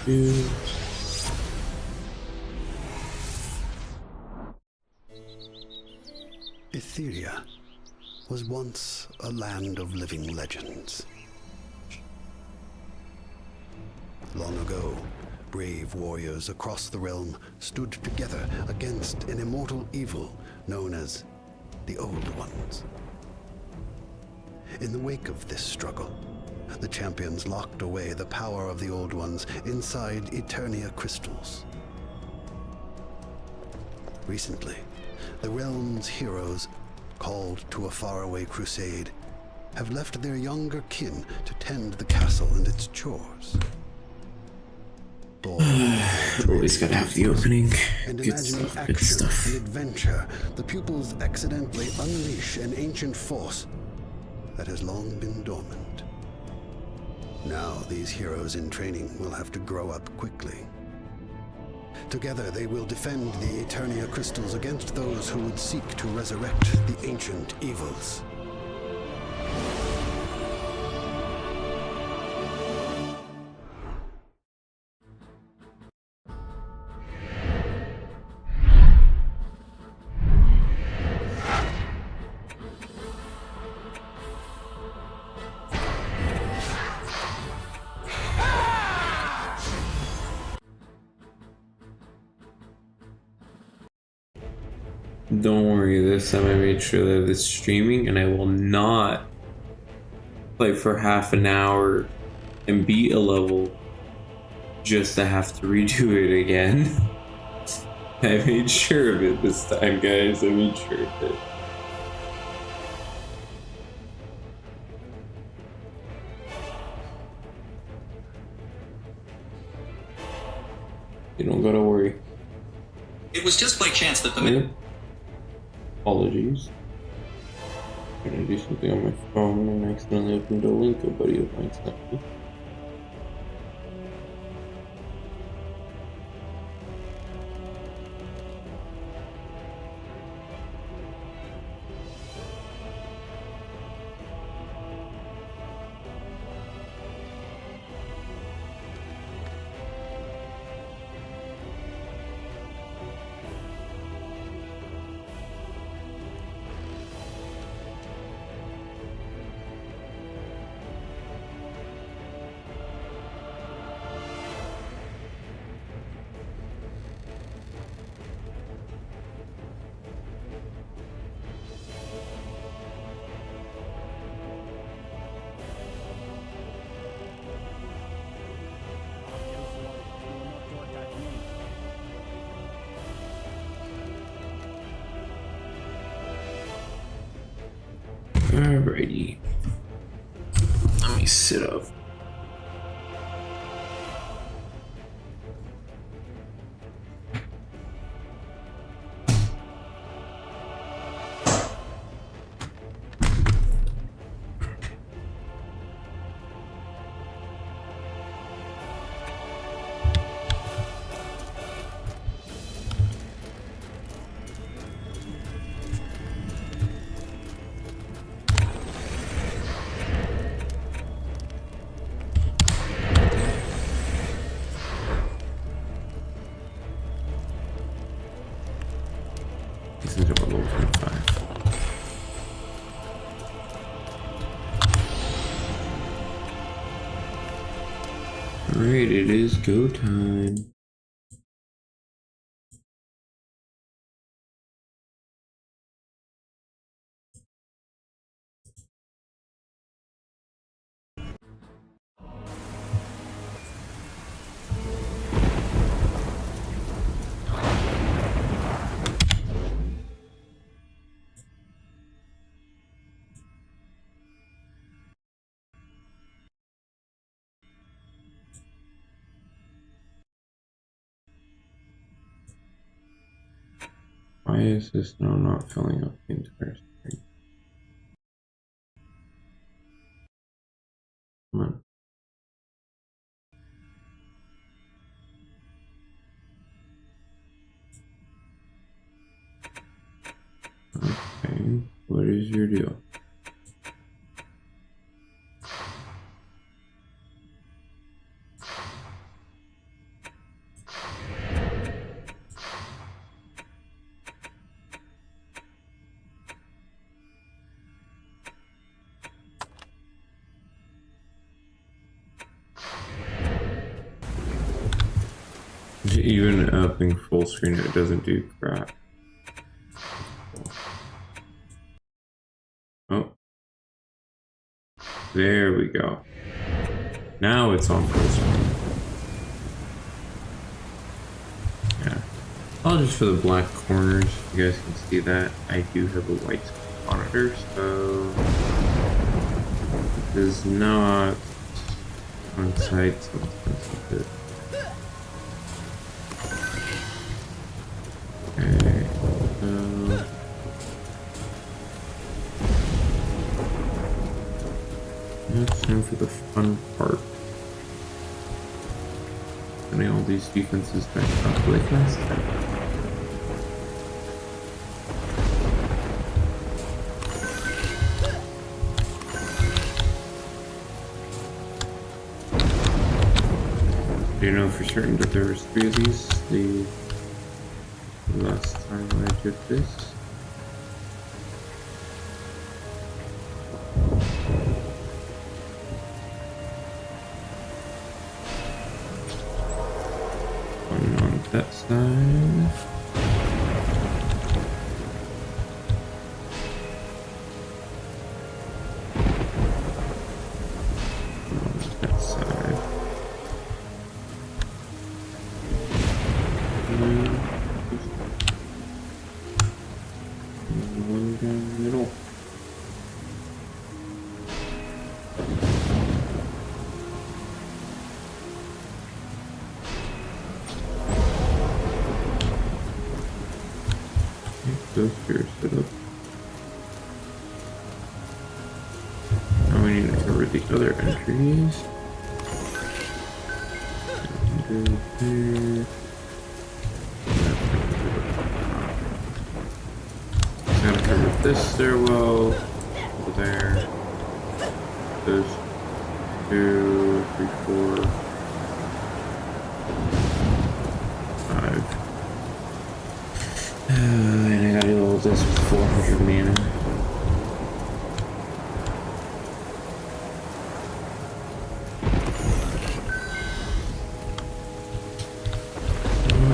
do. Etheria was once a land of living legends. Long ago, brave warriors across the realm stood together against an immortal evil known as the Old Ones. In the wake of this struggle, the champions locked away the power of the Old Ones inside Eternia crystals. Recently, the realm's heroes, called to a faraway crusade, have left their younger kin to tend the castle and its chores. Always gotta have the opening. And Good imagining stuff, good action stuff. and adventure, the pupils accidentally unleash an ancient force that has long been dormant. Now these heroes in training will have to grow up quickly. Together they will defend the Eternia crystals against those who would seek to resurrect the ancient evils. Don't worry, this time I made sure that it's streaming and I will not play for half an hour and beat a level just to have to redo it again. I made sure of it this time, guys. I made sure of it. You don't gotta worry. It was just by chance that the Yeah. Apologies. I'm gonna do something on my phone and accidentally opened a link a buddy of mine sent me. Alrighty. Let me sit up. This is about level 25. Alright, it is go time. Why is this now not filling up the entire screen? Come on. Okay, what is your deal? Even upping full screen, it doesn't do crap. Oh. There we go. Now it's on full screen. Yeah. Apologies for the black corners. You guys can see that. I do have a white monitor, so it is not on site so sensitive. Okay, so it's time for the fun part. Putting all these defenses back up like last time. Do you know for certain that there was 3 of these the last time I did this? One on that side. One on that side. One down the middle. Those here set up. Now we need to cover the other entries. And there. Gotta cover this stairwell over there. Those 2, 3, 4, 5. And I gotta do all this with 400 mana.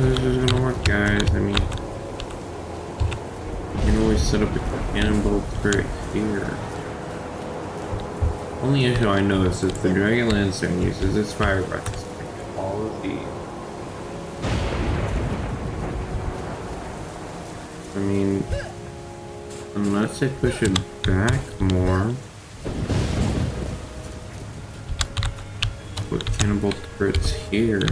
This is gonna work, guys. I mean, you can always set up a cannonball turret here. Only issue I know is that the Dragonlance Zone uses its fire breath to spike all of these. I mean, unless I push it back more with cannonball turrets here.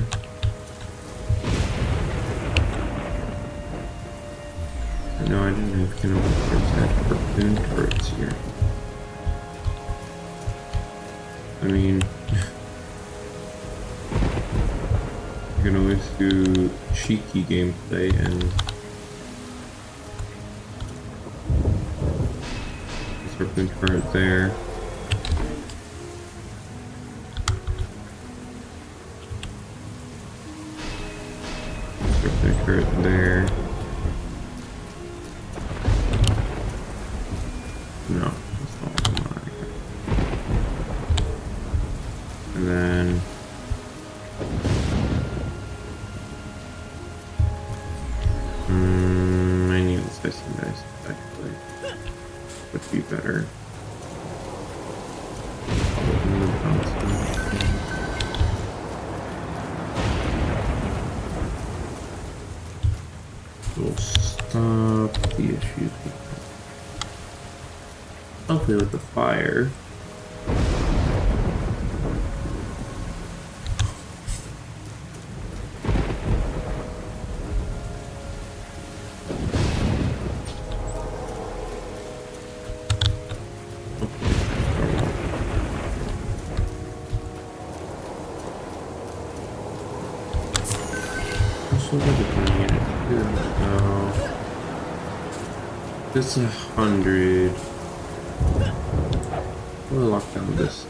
No, I didn't have cannonball turrets. I had harpoon turrets here. I mean, you can always do cheeky gameplay and harpoon turret there. Harpoon turret there. No, that's not what I got. And then I need the slicing dice actually. Would be better. We'll stop the issues. Hopefully with the fire. It's 100. We'll lock down this.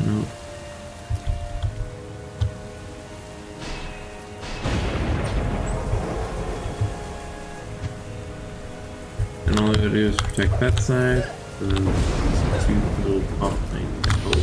Nope. And all I gotta do is protect that side, and then these two little pop lanes, I hope.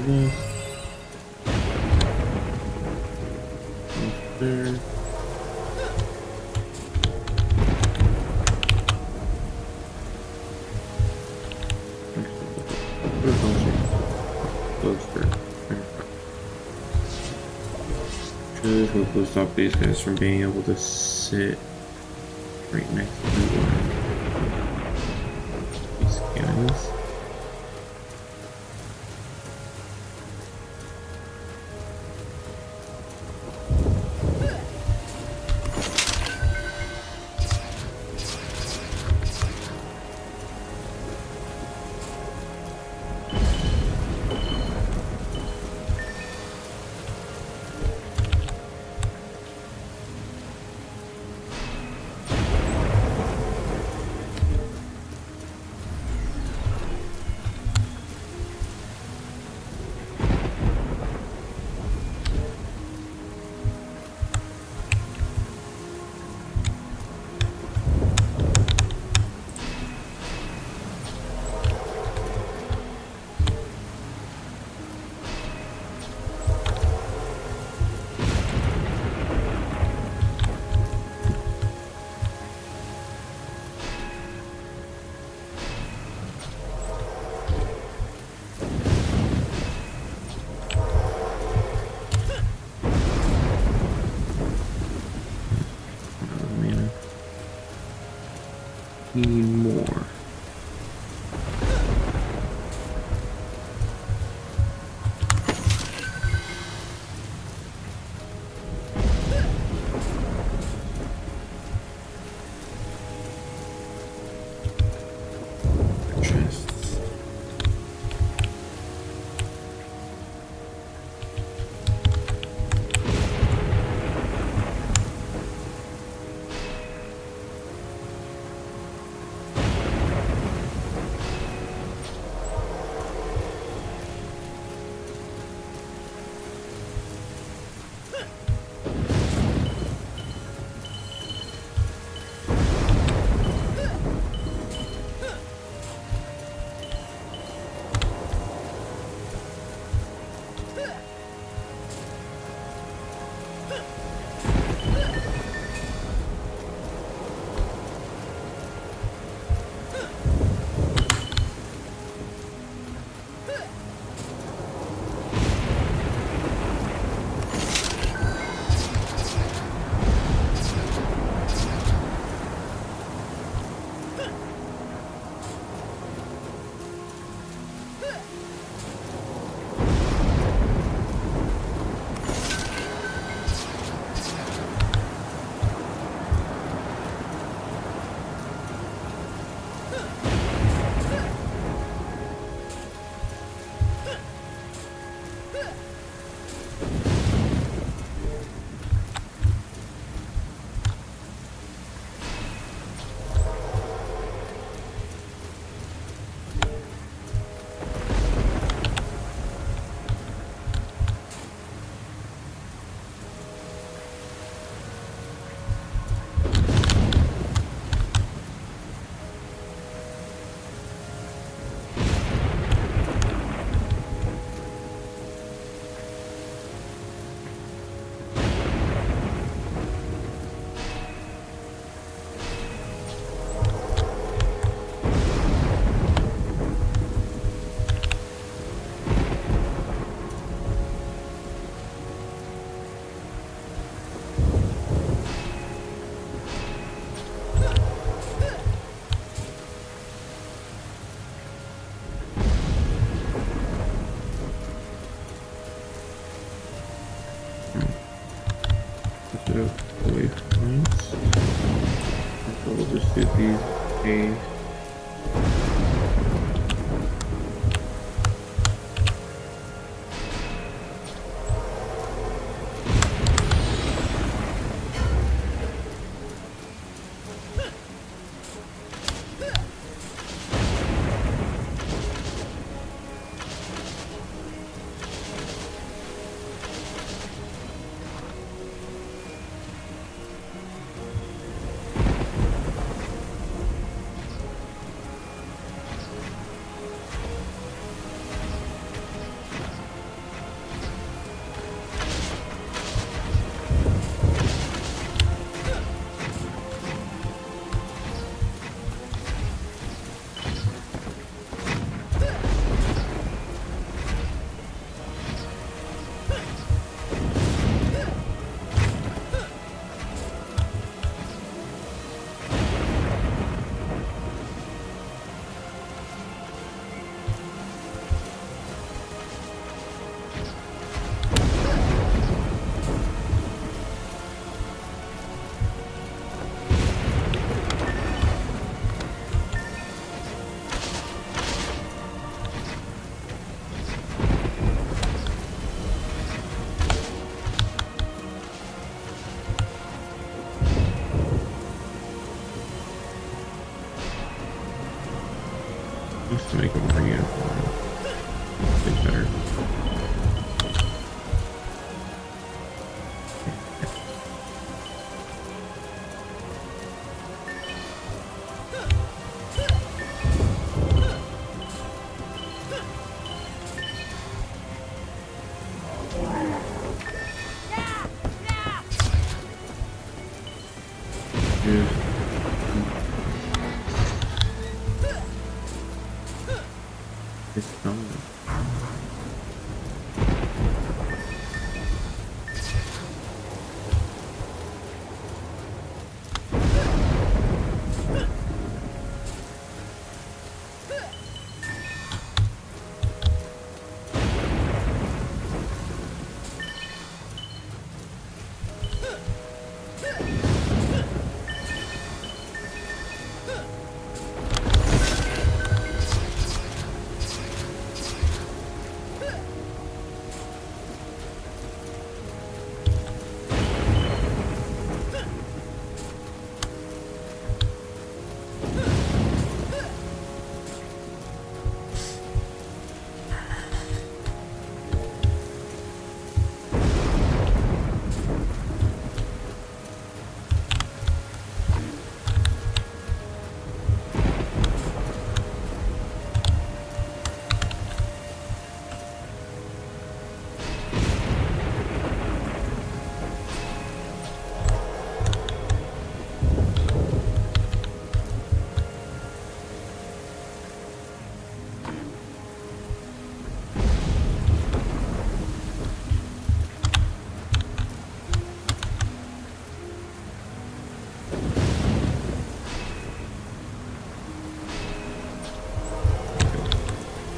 This. There. Just hopefully stop these guys from being able to sit right next to these guys. Need more. Chests. Put it away points. So we'll just do these days. Just to make them more uniform. It's better. Dude. It's coming.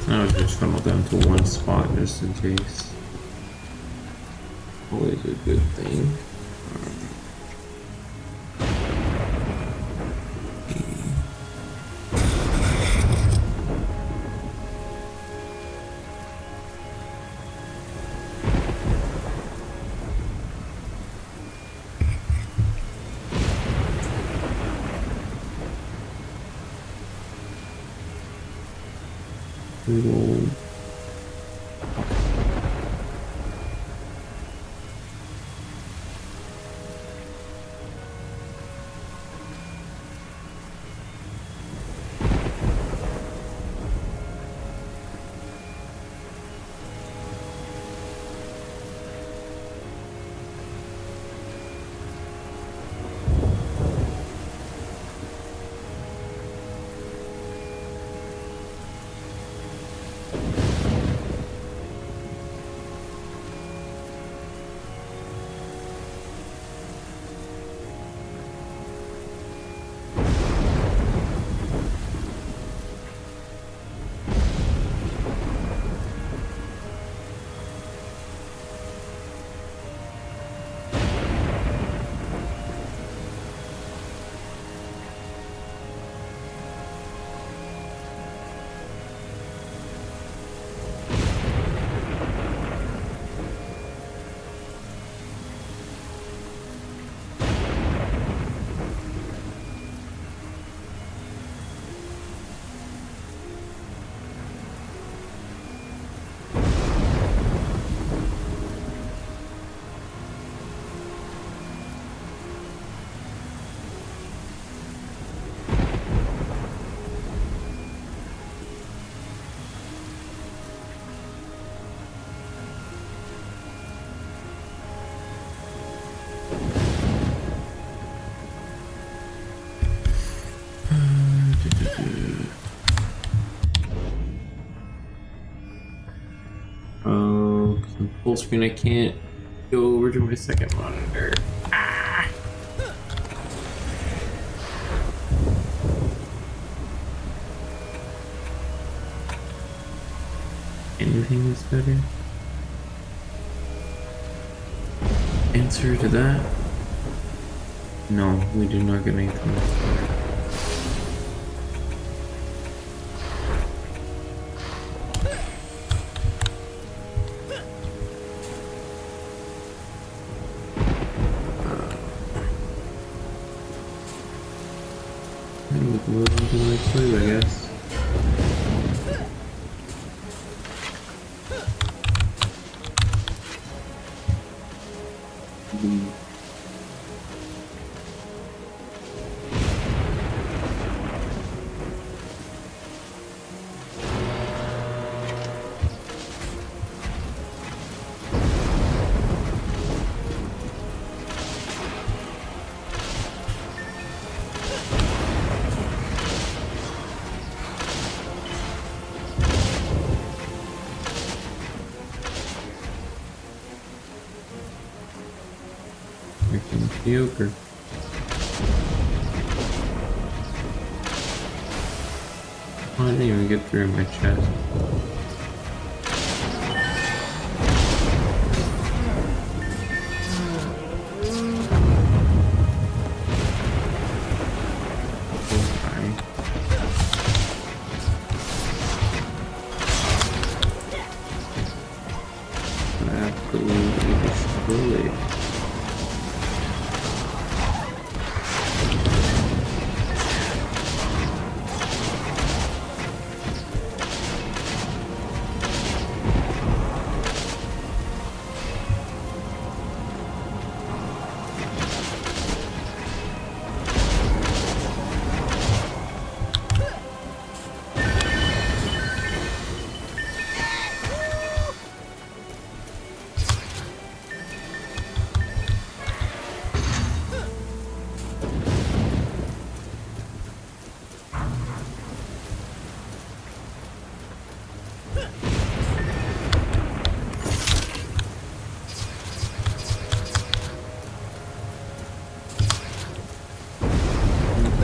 Now I'll just funnel down to one spot just in case. Always a good thing. We will full screen, I can't go over to my second monitor. Anything is better? Answer to that? No, we do not get anything that's better. We can move on to the next wave, I guess. Mediocre. Oh, I didn't even get through my chest. Absolutely destroyed.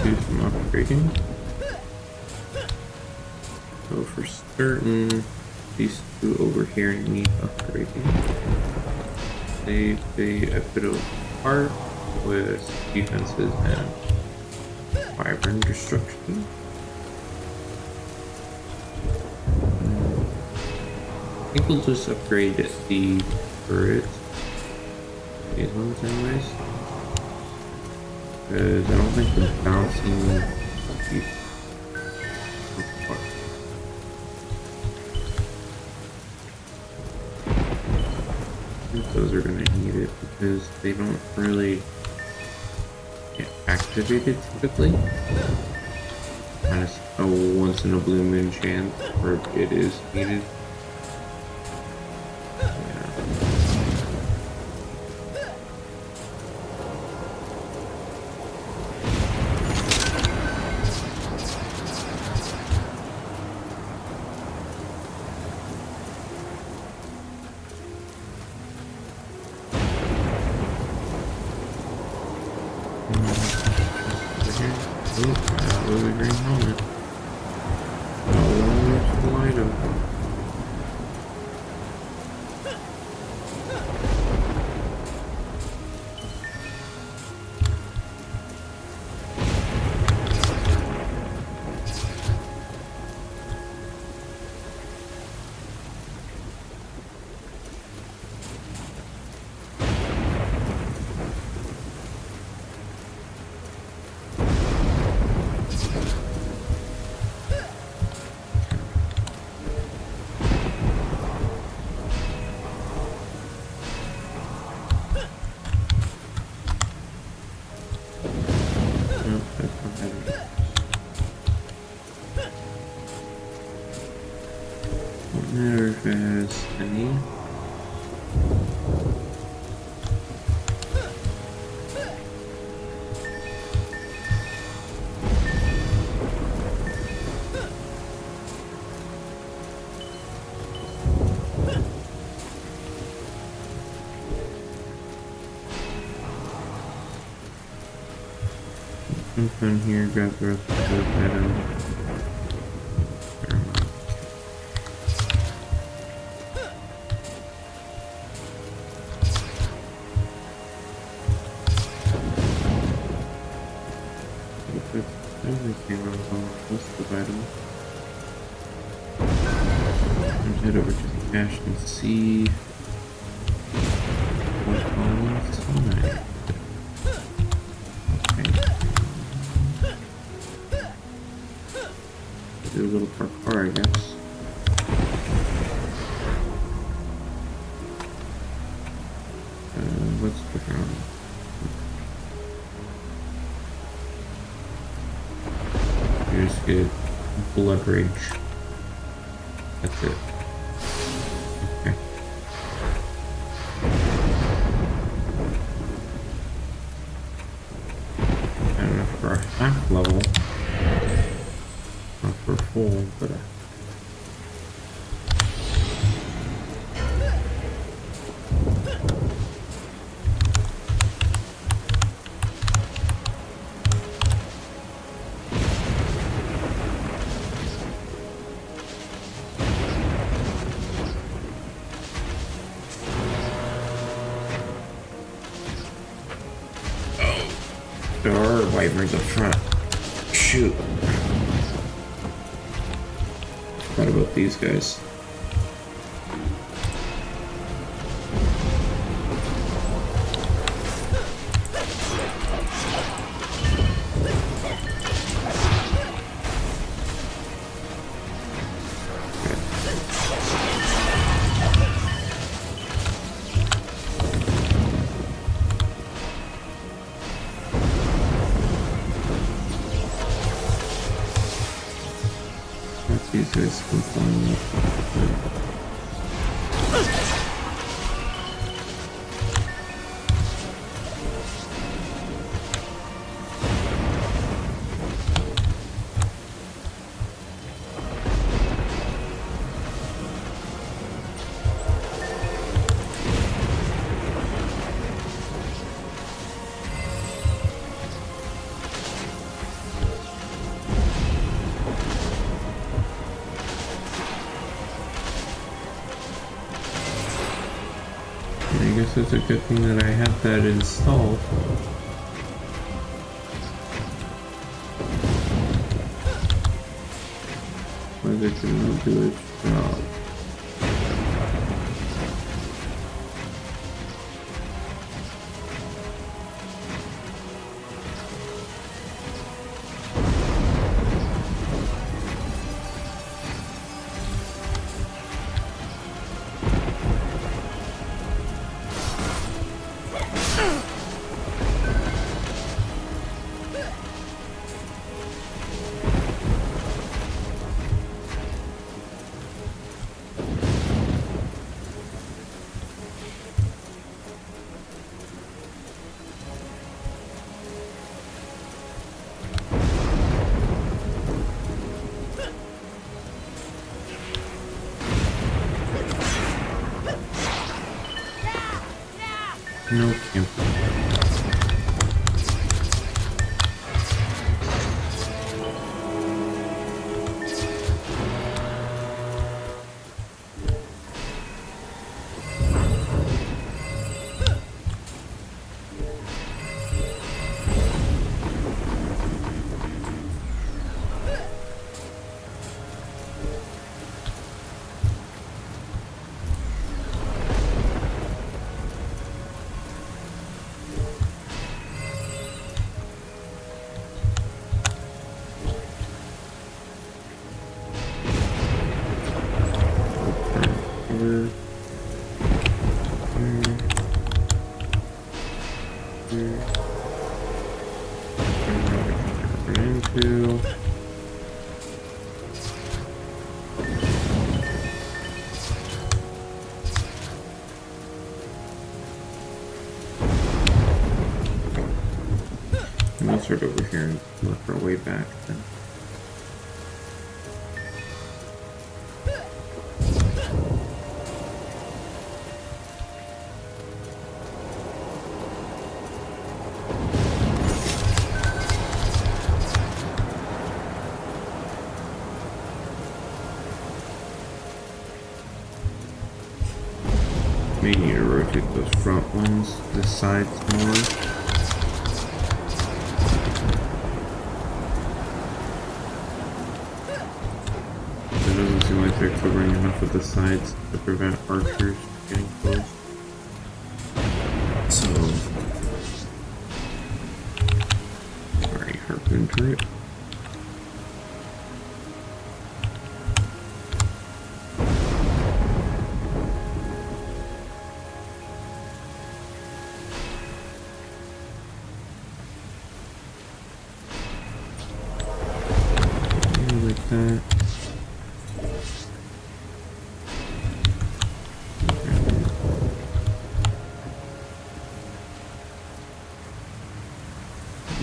Do some upgrading. So for certain, these two over here need upgrading. They a bit of heart with defenses and vibrant destruction. I think we'll just upgrade the turrets. These ones anyways. Because I don't think the bouncing will be required. I think those are going to need it because they don't really get activated typically. Kind of a once in a blue moon chance where it is needed. Ooh, that was a green helmet. Oh, slide him. What matter if it has any? Jump in here, grab the rest of the item. Everything on the list of items. And head over to the cache and see what's on inside. Okay. Do a little parkour, I guess. What's the ground? You just get blood rage. That's it. Okay. Not enough for a half level. Not for a full, but there are wyverns up front. Shoot. Forgot about these guys. These guys can climb up. I guess it's a good thing that I have that installed. But it did not do its job. No camp. Into and let's start over here and work our way back then. pick those front ones, the sides more. It doesn't seem like they're covering enough of the sides to prevent archers getting close. So, sorry, harpoon turret. Like that.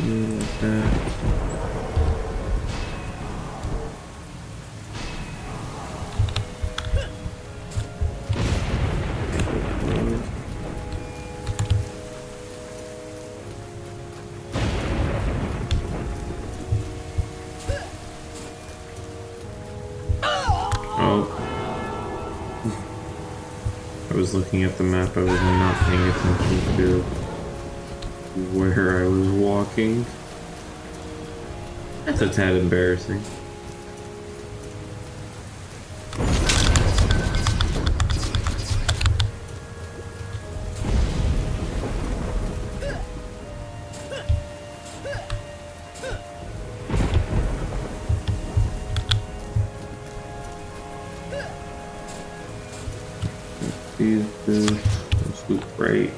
Like that. Oh. I was looking at the map, I was not paying attention to where I was walking. That's a tad embarrassing. Use this. Let's do right.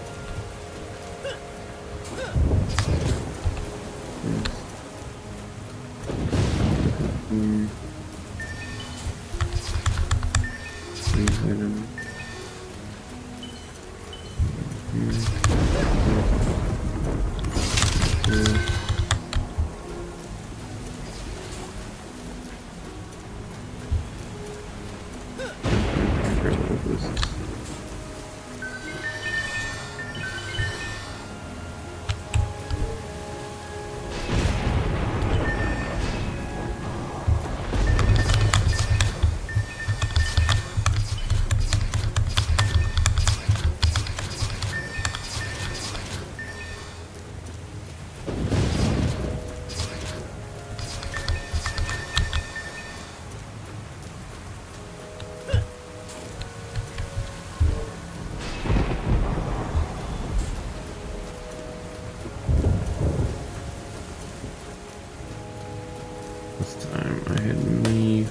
This time I had me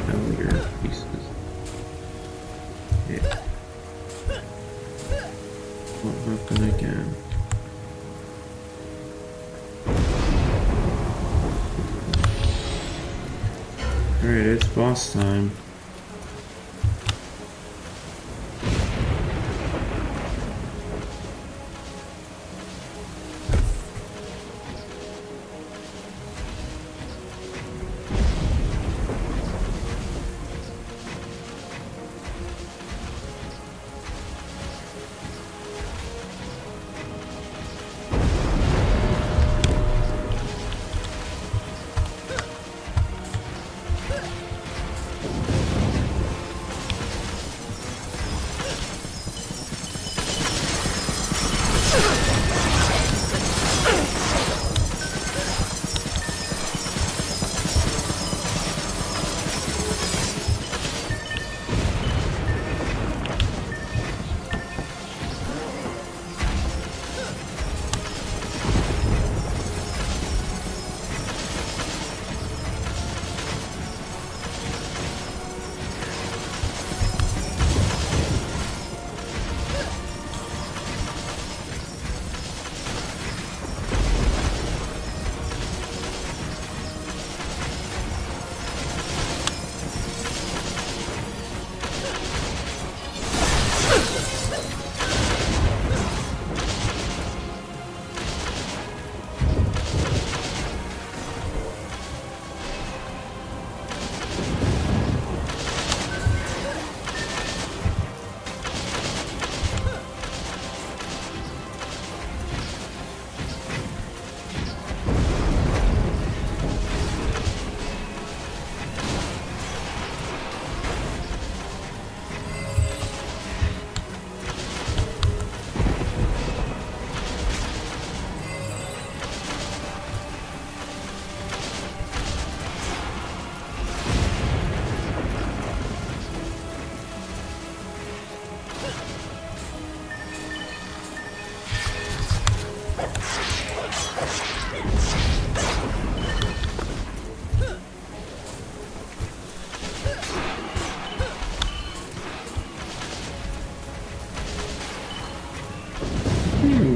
failure pieces. Yeah. What happened again? Alright, it's boss time.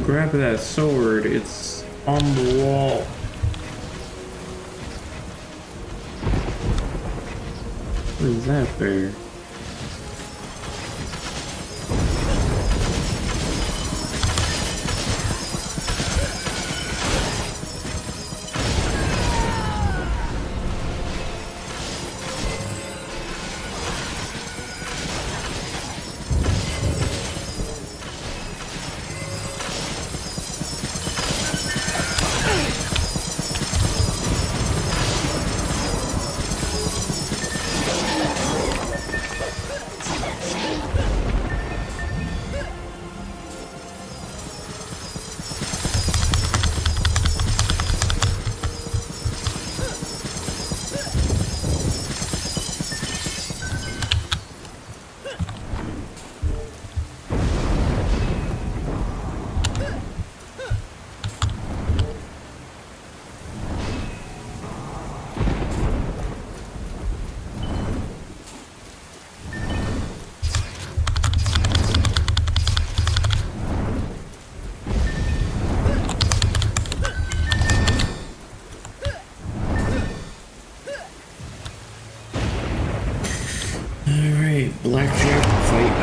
Grab that sword, it's on the wall. What is that bear? Alright, blackjack fight.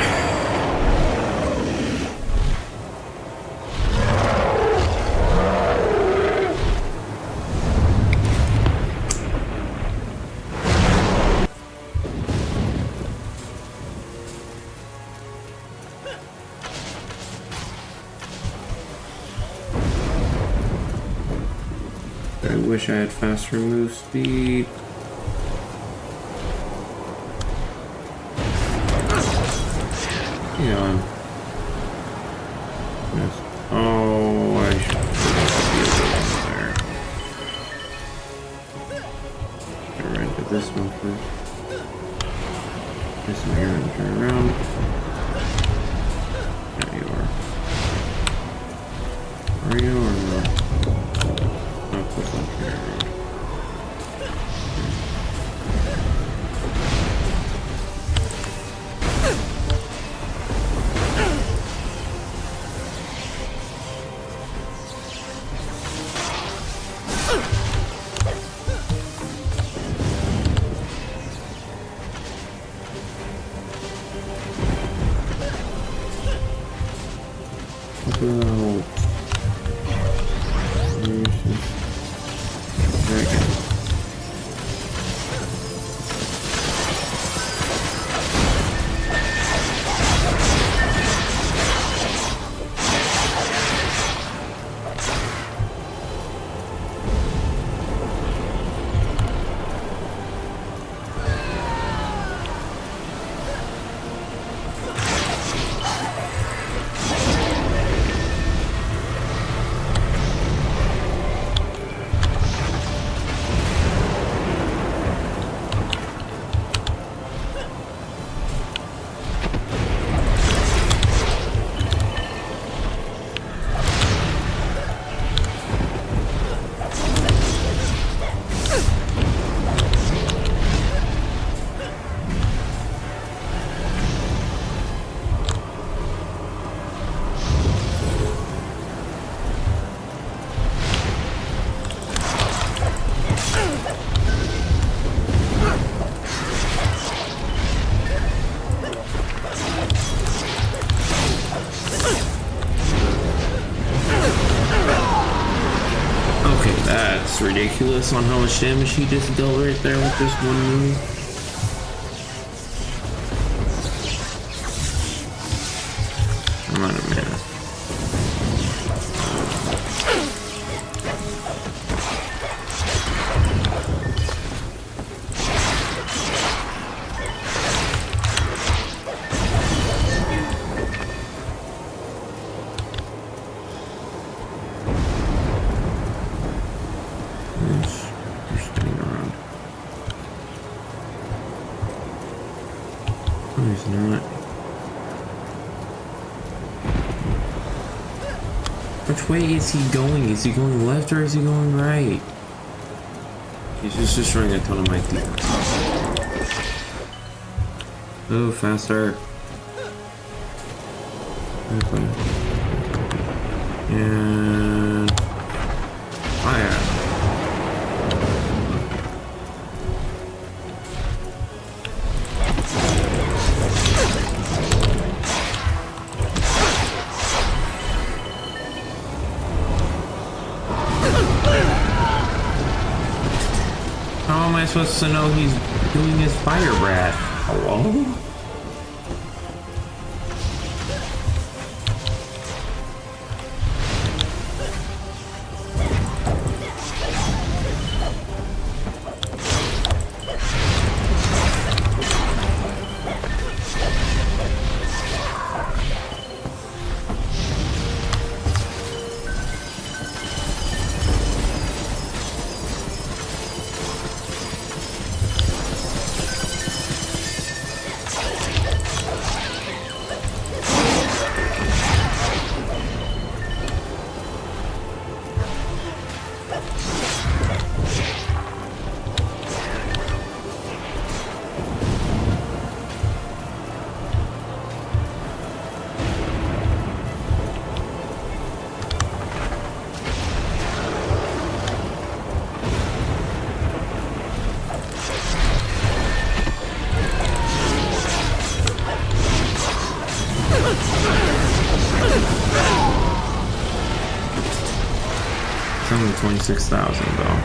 I wish I had faster move speed. Yeah. Yes. Oh, I should be there. Get right to this one first. This one here and turn around. There you are. Are you or no? I'll put something around. Well, dragon. That's ridiculous on how much damage he just dealt right there with this one move. I'm out of mana. He's not. Which way is he going? Is he going left or is he going right? He's just destroying a ton of my defense. Oh, faster. Okay. And fire. How am I supposed to know he's doing his fire breath? Hello? It's only 26,000 though.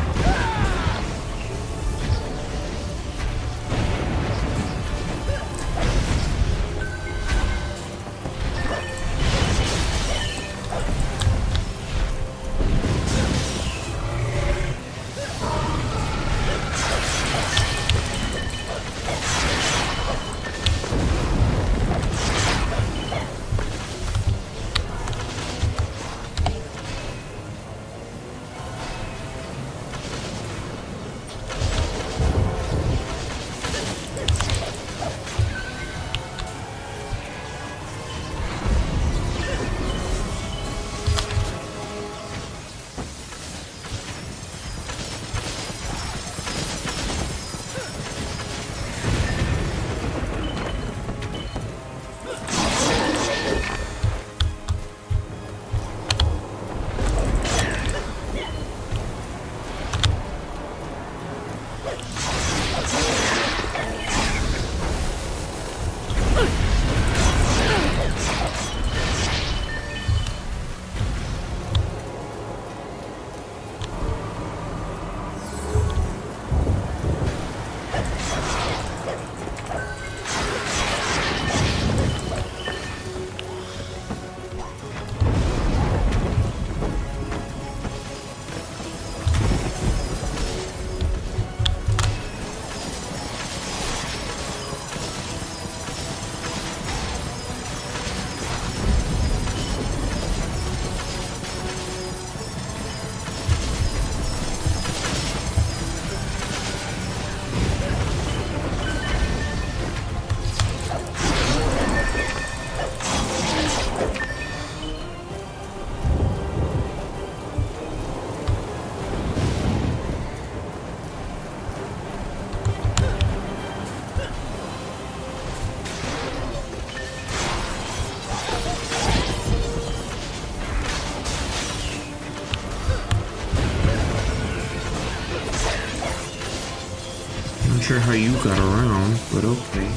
Not sure how you got around, but okay.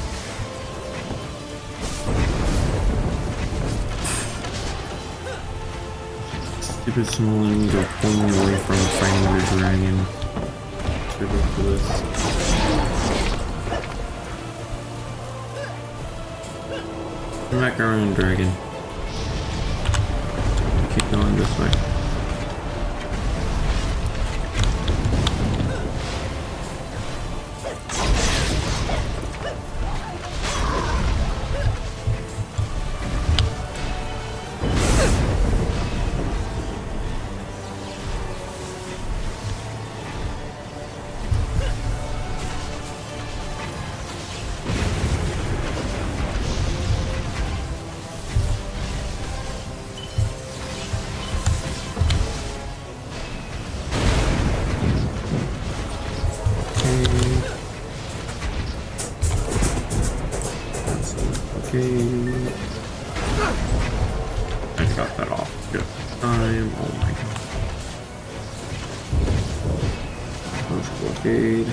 Stupid small enemies are pulling me away from fighting the dragon. It's ridiculous. Come back around, dragon. Keep going this way. time. Oh my god. First blockade.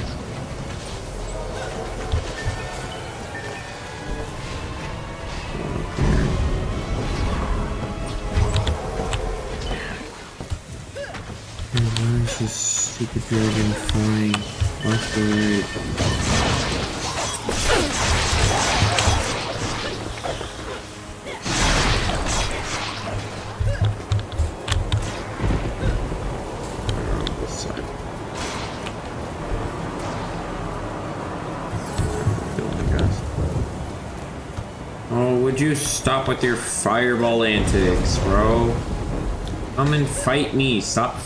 Where's this stupid dragon flying left or right? This side. Building, guys. Oh, would you stop with your fireball antics, bro? Come and fight me. Stop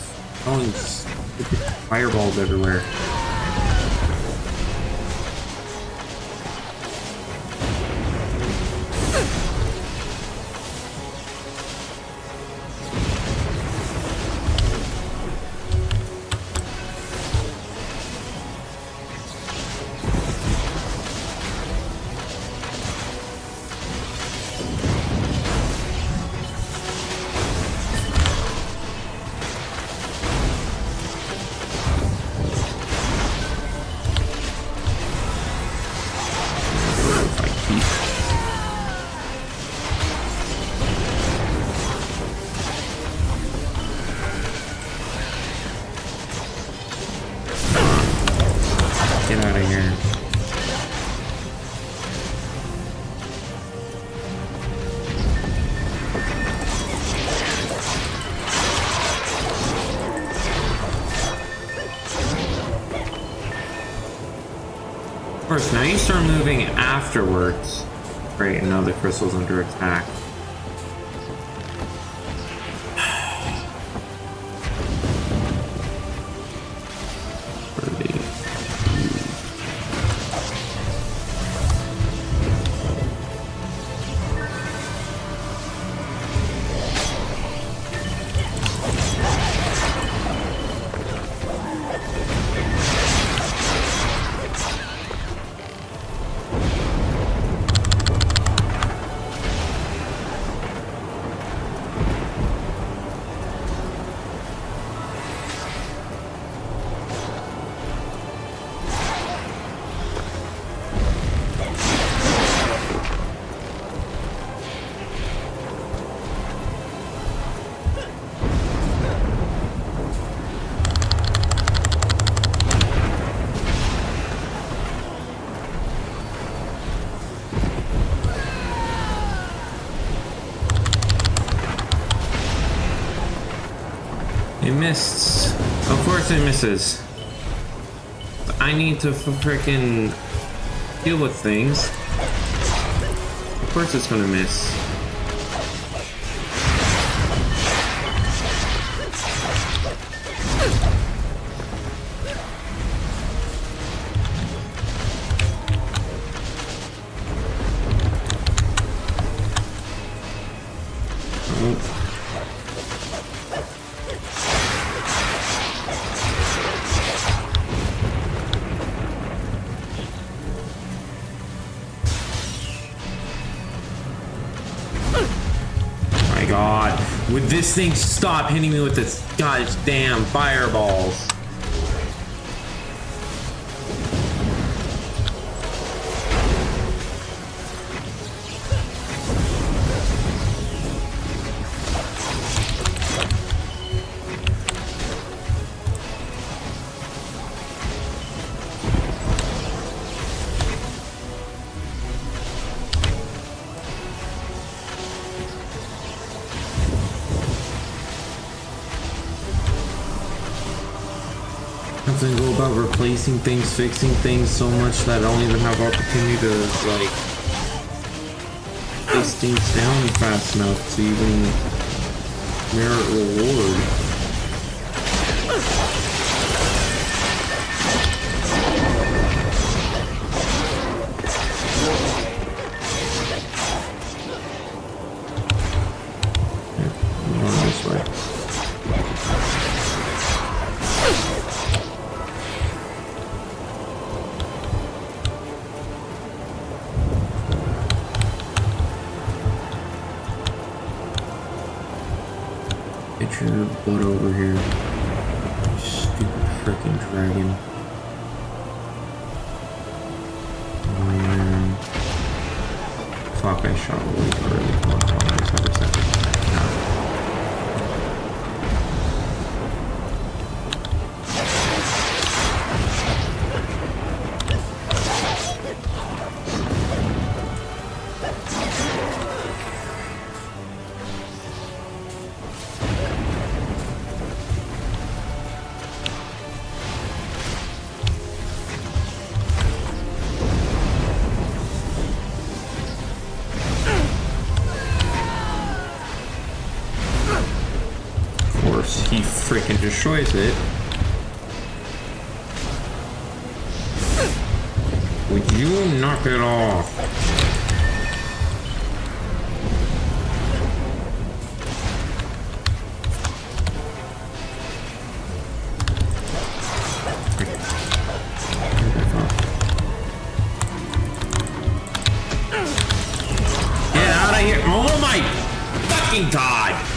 throwing stupid fireballs everywhere. Get out of here. Of course, now you start moving afterwards. Great, and now the crystal's under attack. Where are they? It missed. Of course it misses. I need to freaking deal with things. Of course it's gonna miss. Oh. God, would this thing stop hitting me with its goddamn fireballs? Something go about replacing things, fixing things so much that I don't even have opportunity to like place things down fast enough to even merit reward. This way. Get your butt over here. Stupid freaking dragon. Oh man. Fuck, I shot really early. Wow, I just have a second. He freaking destroys it. Would you knock it off? Get out of here. Oh my fucking god.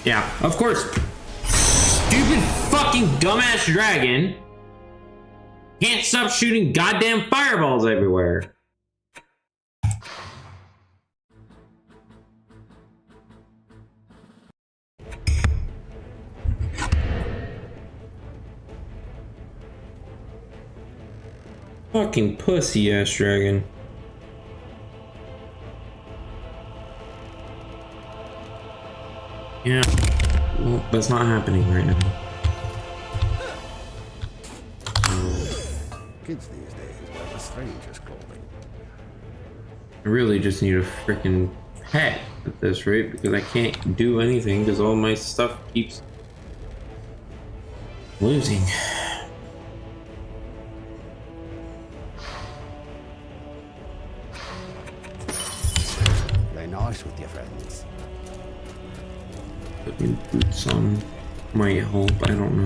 Yeah, of course. Stupid fucking dumbass dragon can't stop shooting goddamn fireballs everywhere. Fucking pussy ass dragon. Yeah, well, that's not happening right now. Kids these days wear the strangest clothing. I really just need a freaking pet at this rate because I can't do anything because all my stuff keeps losing. Play nice with your friends. Putting boots on might help, I don't know.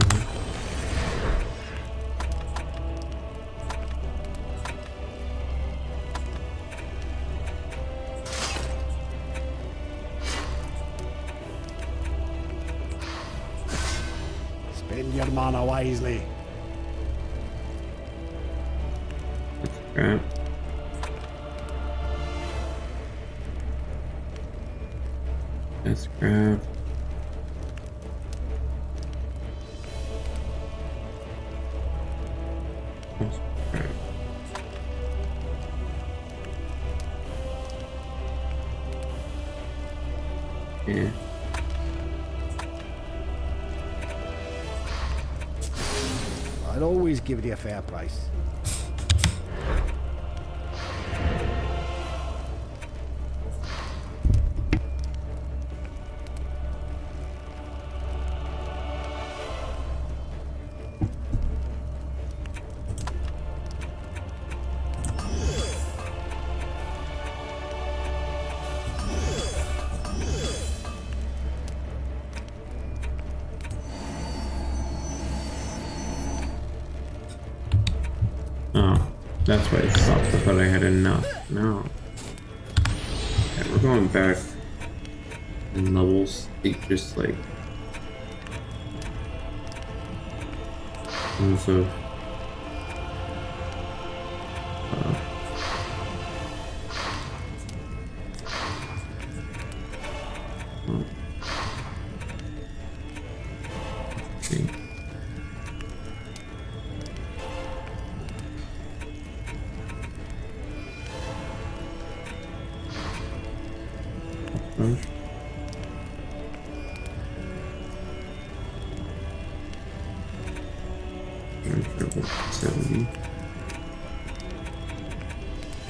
Spend your mana wisely. That's crap. That's crap. That's crap. Yeah. I'd always give you a fair price. Oh, that's why it stopped. I thought I had enough. No. Okay, we're going back in levels. It just like tons of okay. Triple 70.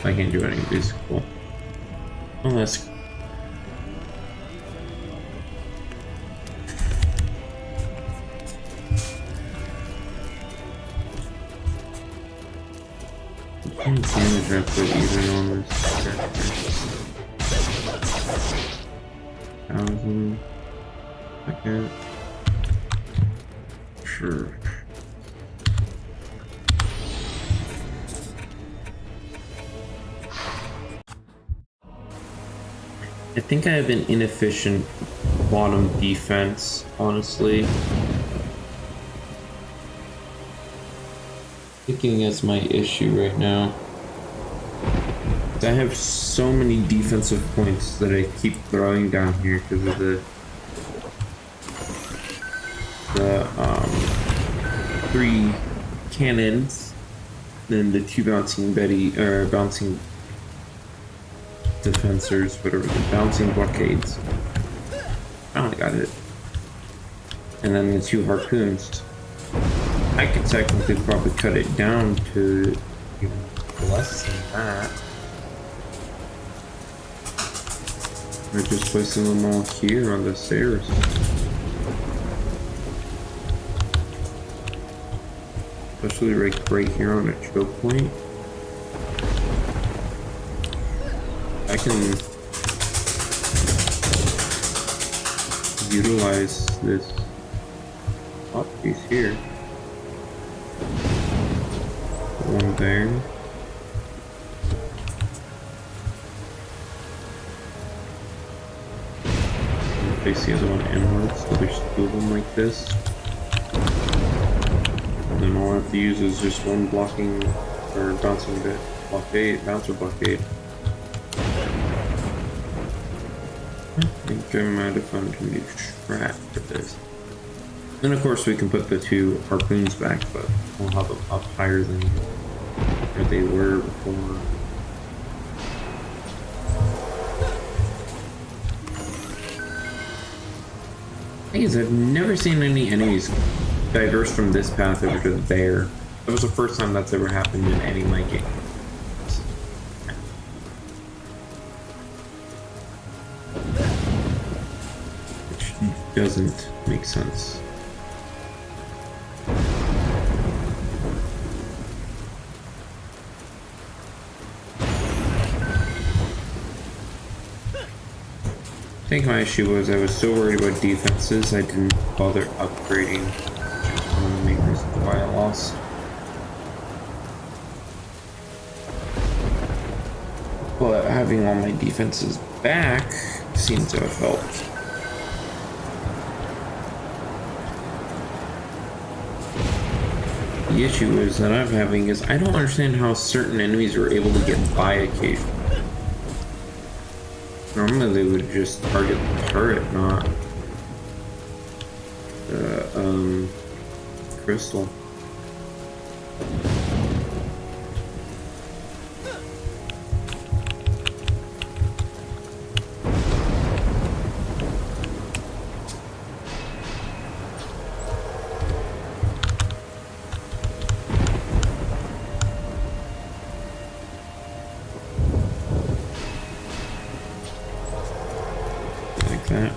I can't do any physical. Oh, that's damage I put even on this character. 1,000. Okay. Sure. I think I have an inefficient bottom defense, honestly. Thinking is my issue right now. I have so many defensive points that I keep throwing down here because of the 3 cannons, then the 2 bouncing defensors, whatever, the bouncing blockades. Finally got it. And then the 2 harpoons. I could technically probably cut it down to even less than that. Or just placing them all here on the stairs. Especially right here on a choke point. I can utilize this top piece here. One there. Place the other one inwards, so there's 2 of them like this. And then all I have to use is just one blocking or bouncing bit bouncer blockade. I think I might have found a new trap for this. Then of course we can put the 2 harpoons back, but we'll have them up higher than where they were before. Thing is, I've never seen any enemies diverse from this path over to there. That was the first time that's ever happened in any of my games. Which doesn't make sense. I think my issue was I was so worried about defenses I didn't bother upgrading, which is one of the main reasons why I lost. But having all my defenses back seems to have helped. The issue is that I'm having is I don't understand how certain enemies are able to get by occasionally. Normally they would just target the turret, not the crystal. That.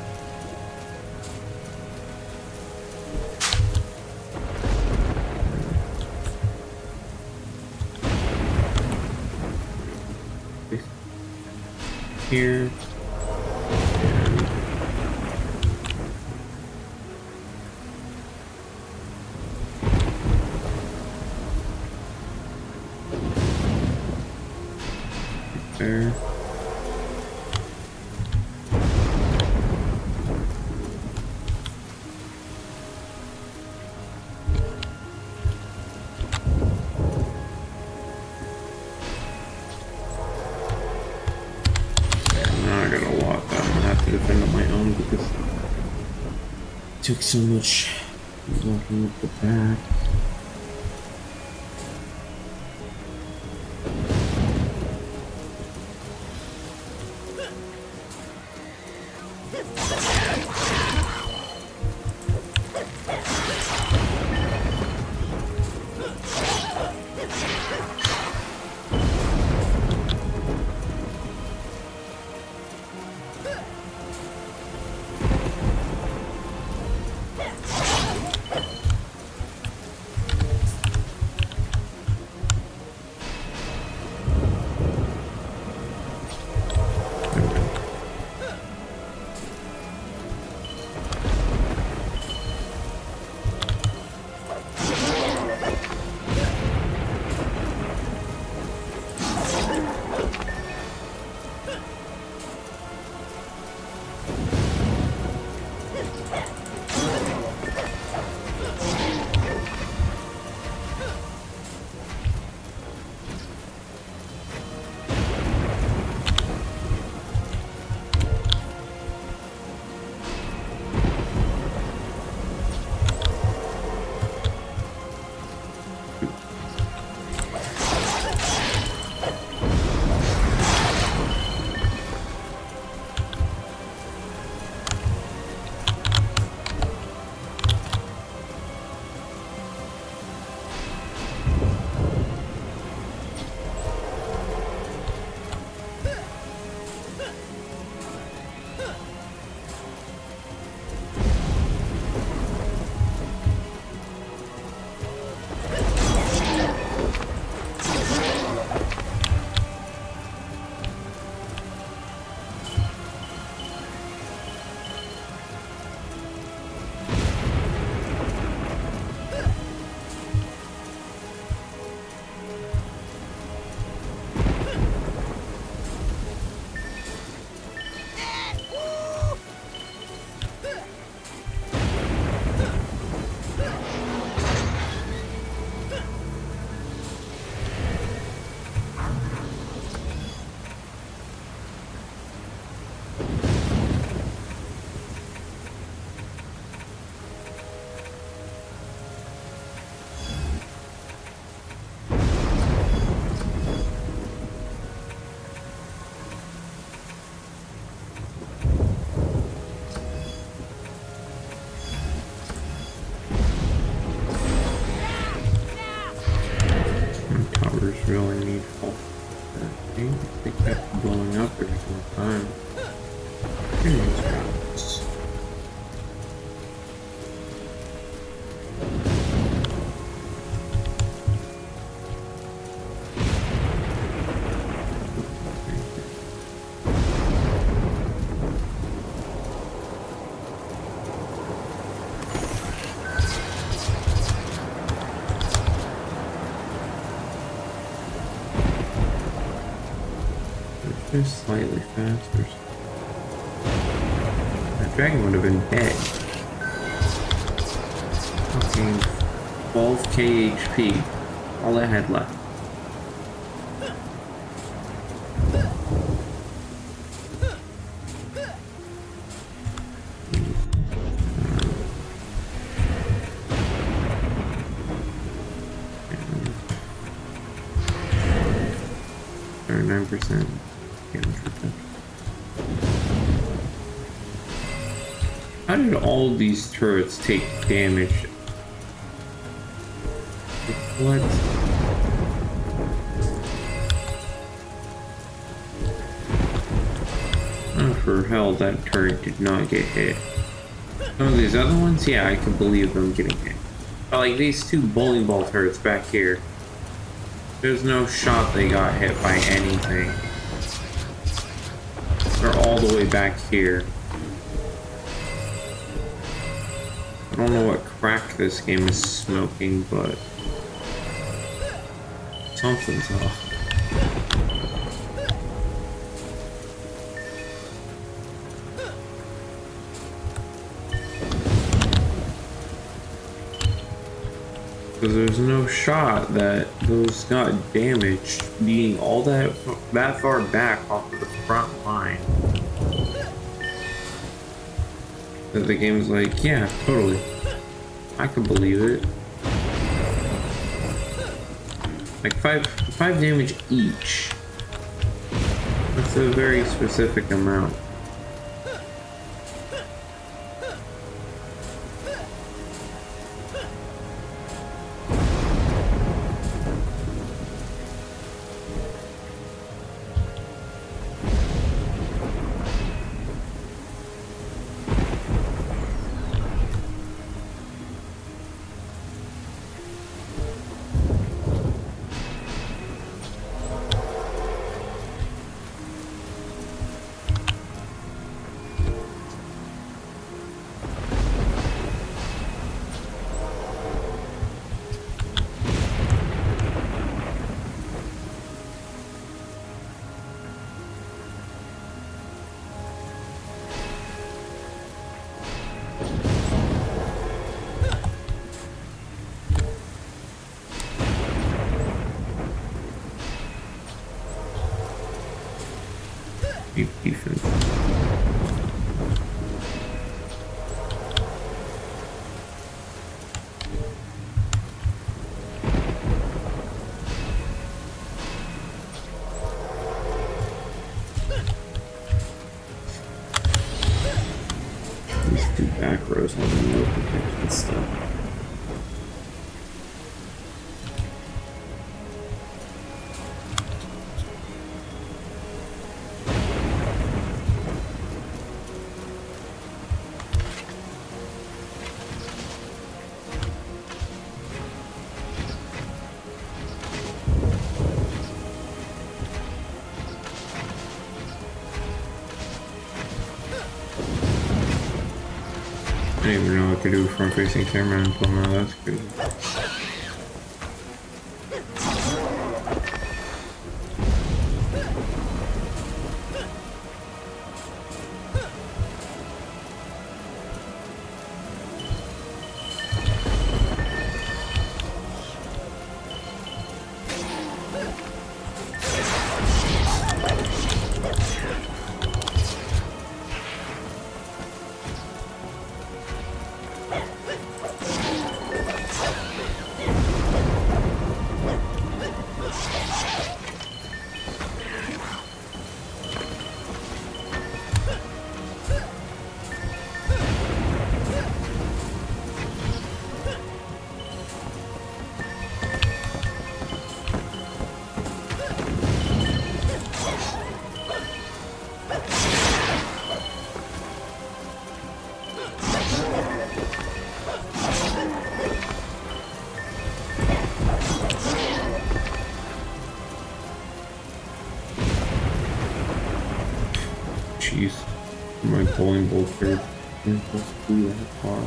Here. There. Defend on my own because it took so much blocking with the back. really need help. I think they kept blowing up every single time. Anyways, just slightly faster. That dragon would have been dead. Okay, 12k HP. All I had left. Or 9%. How did all these turrets take damage? What? Oh, for hell, that turret did not get hit. Some of these other ones, yeah, I can believe them getting hit. But like these two bowling ball turrets back here, there's no shot they got hit by anything. They're all the way back here. I don't know what crack this game is smoking, but something's off. Because there's no shot that those got damaged being all that far back off of the front line. That the game's like, yeah, totally. I can believe it. Like five damage each. That's a very specific amount. Defense. These two back rows have no protection stuff. I didn't even know what to do front facing camera until now, that's good. jeez. My bowling ball third. That far.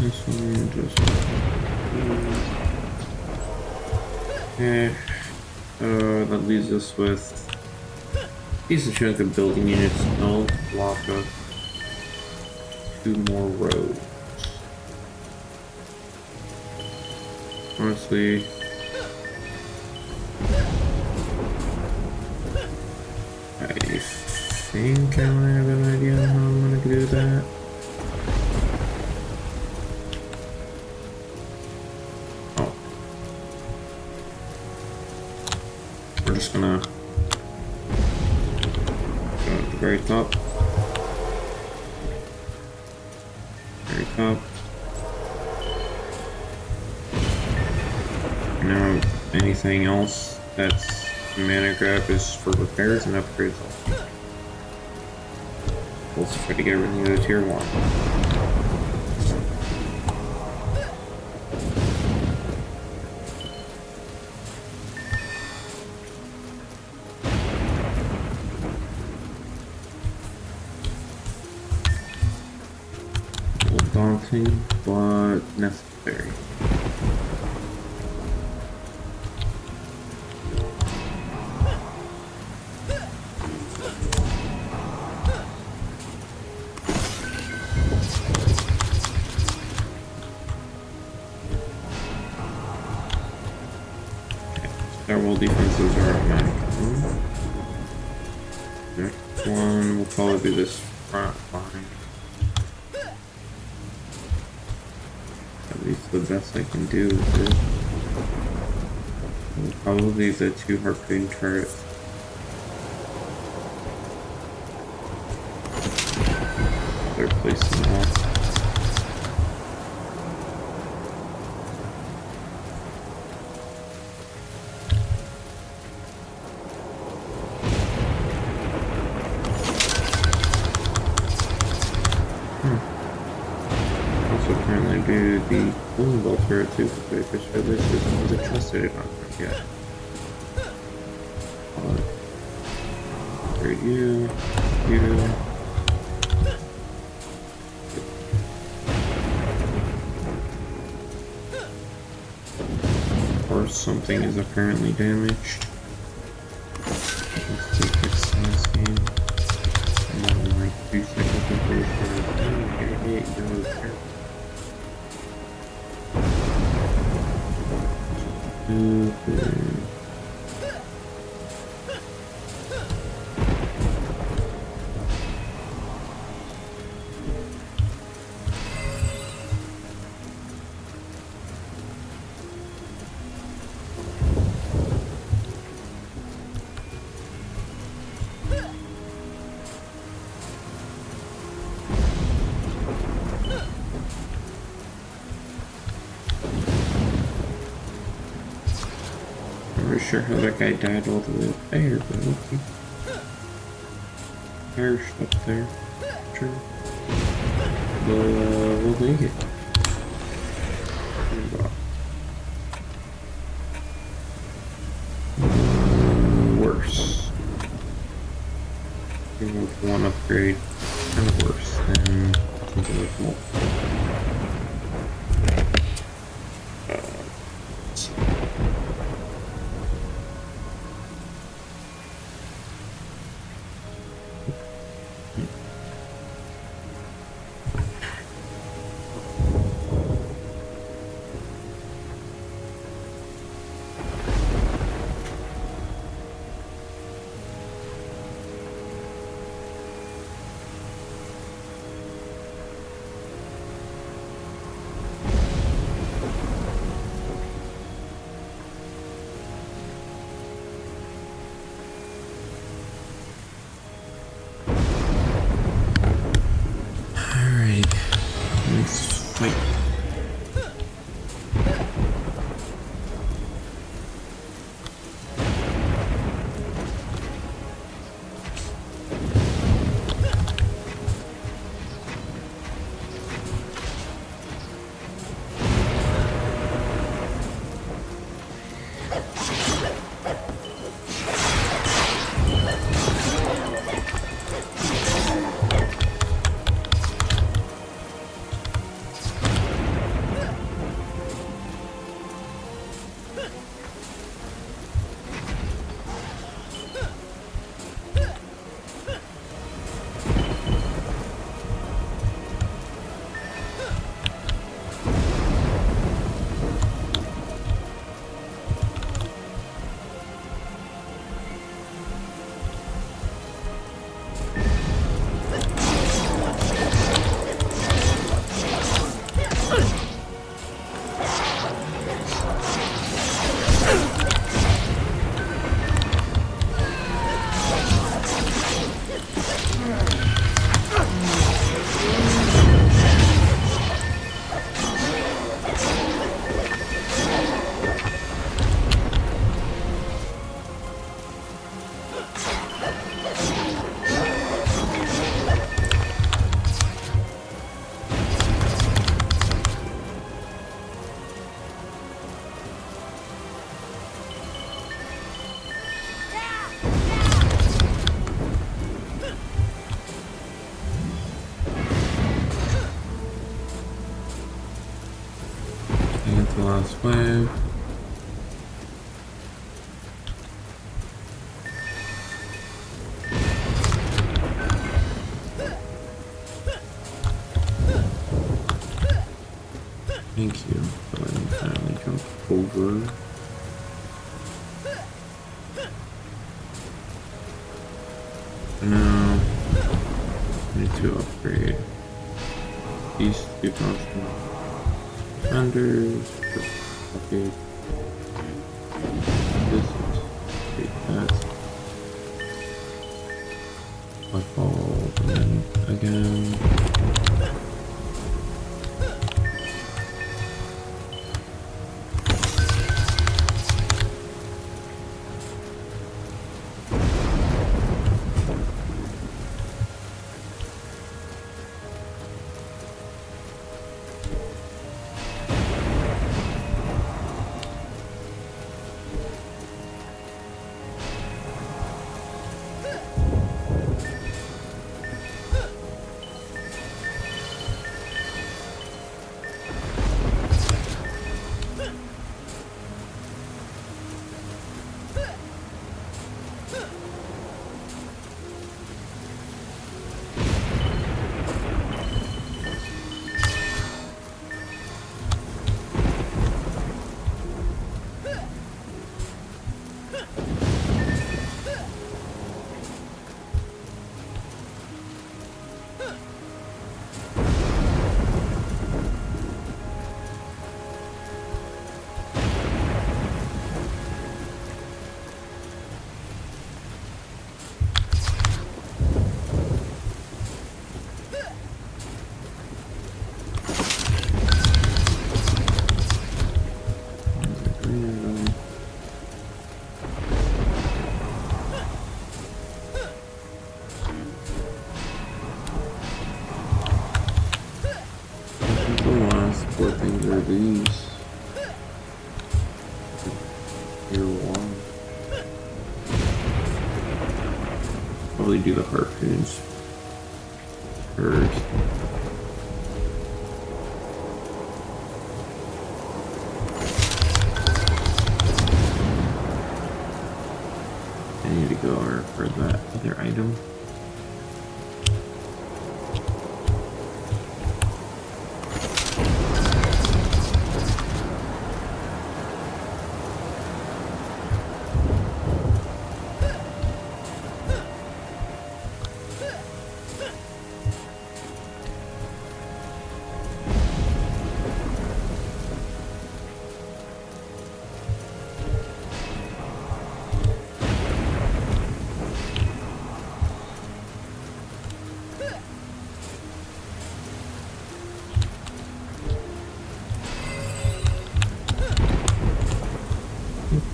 This one just okay. That leaves us with a decent chunk of building units. No block of 2 more roads. Honestly, I think I might have an idea on how I'm gonna do that. We're just gonna go at the very top. Very top. Now, anything else that's mana grab is for repairs and upgrades. We'll also try to get everything to the tier 1. Daunting, but necessary. Several defenses are automatic. Next one will probably be this front line. At least the best I can do with it. Probably the 2 harpoon turrets. They're placing off. Apparently do the cooling ball turret too, because for this isn't trusted it on yet. Upgrade you. Or something is apparently damaged. Let's take this last game. And then like 2 seconds until we start. I'm not sure how that guy died all the way up there, but okay. Perished up there. Sure. But we'll make it. Worse. We want one upgrade kind of worse than something with multiple. Alright, let's fight. the last wave. Thank you for letting me finally jump over. No. I need to upgrade these two constant defenders. Okay. This is great. That's football again. Four things are these. Tier 1. Probably do the harpoons first. I need to go over for that other item.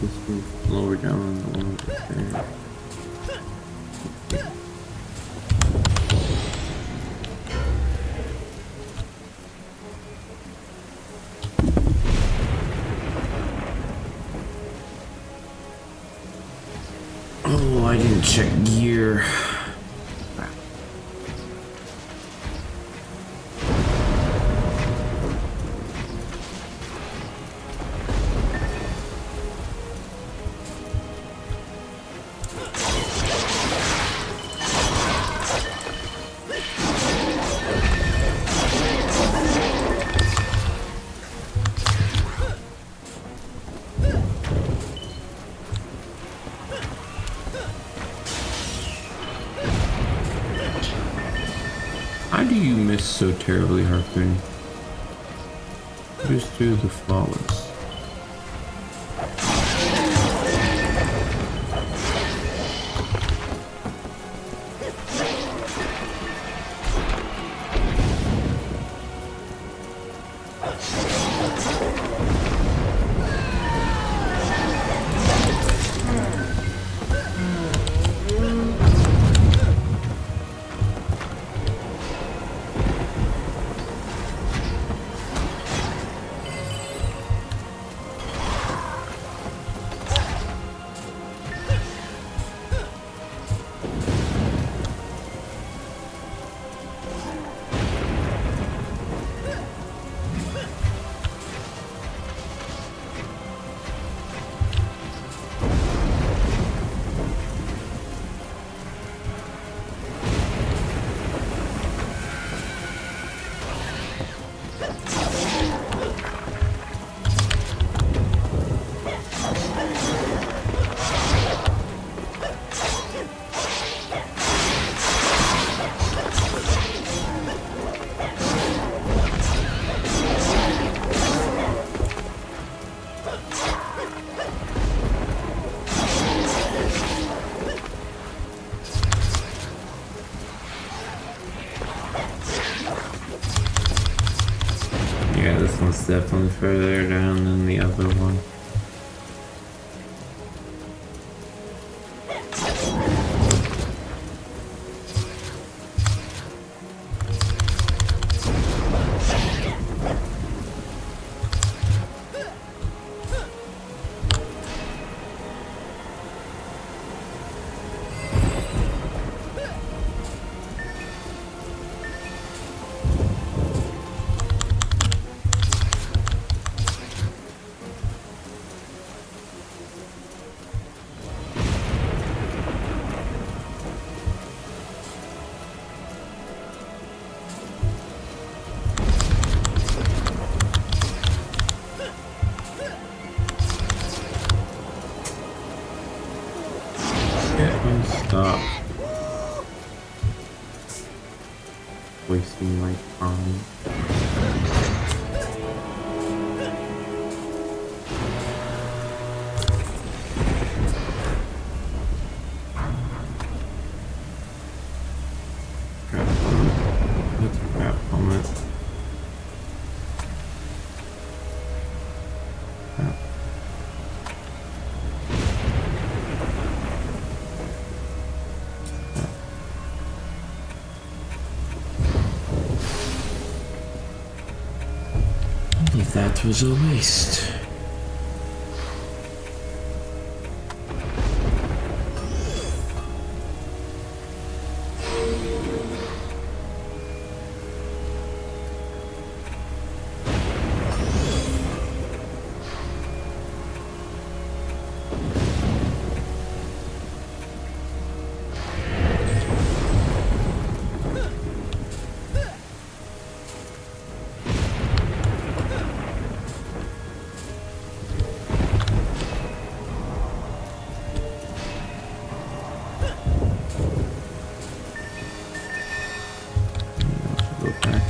This was lower down on the one there. Oh, I didn't check gear. How do you miss so terribly, Harpoon? Just do the flawless. Yeah, this one's definitely further down than the other one. Stop wasting my time. Crap helmet. That's a crap helmet. Crap. That was a waste.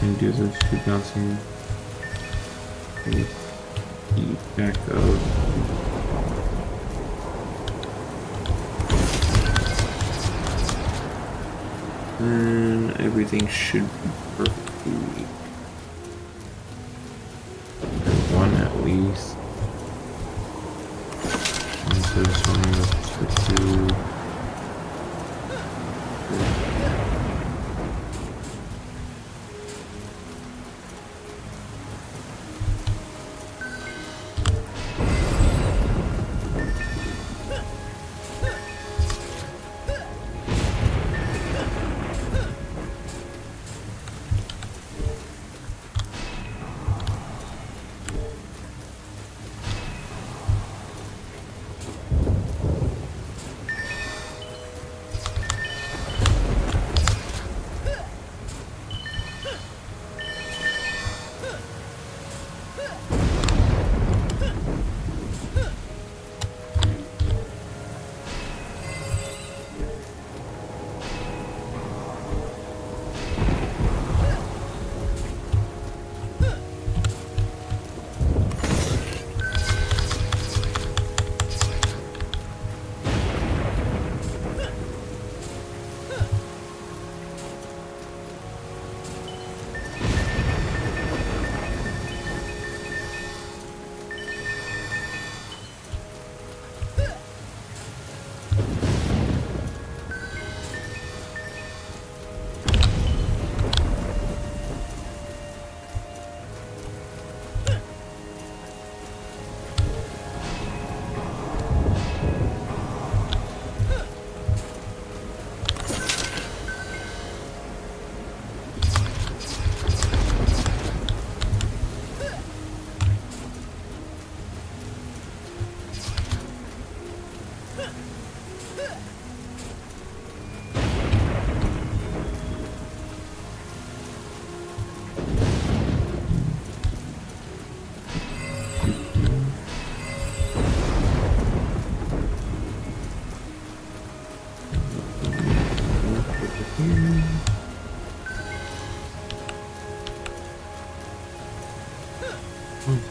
And do those two bouncing back out. And everything should be perfectly weak. One at least. And so this one goes for two.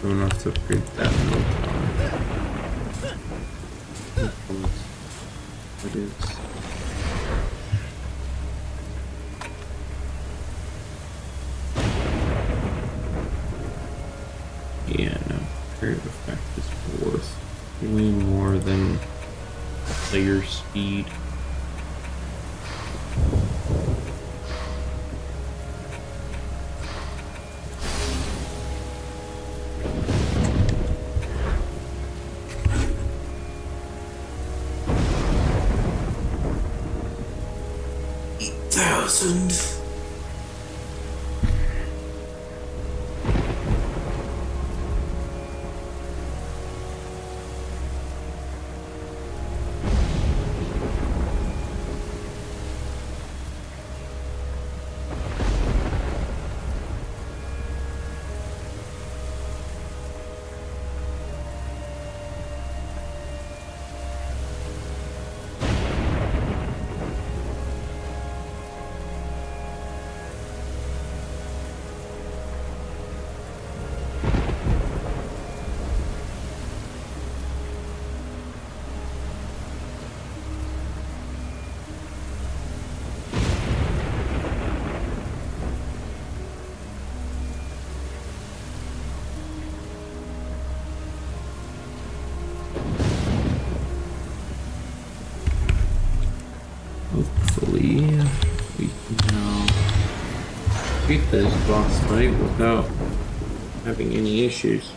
So enough to upgrade that middle tower. What is? Yeah, no. Creative effect is worth way more than player speed. $8,000. Hopefully, we can now beat this boss fight without having any issues.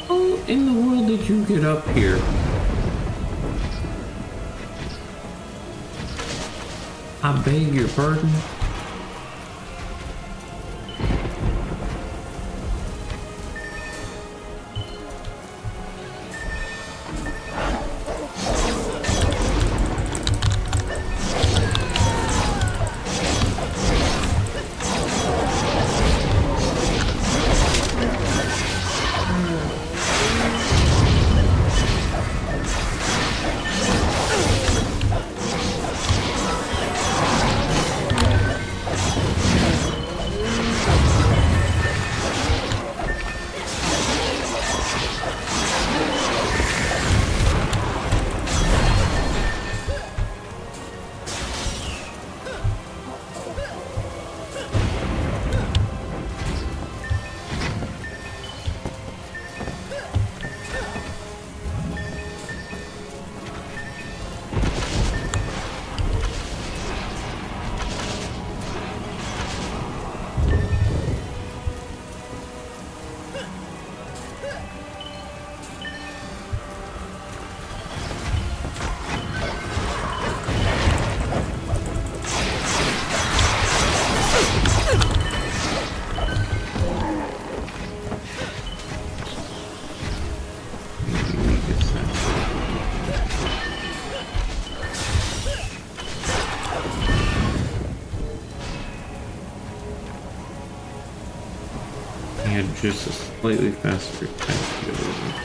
How in the world did you get up here? I beg your pardon? Had just a slightly faster attack ability.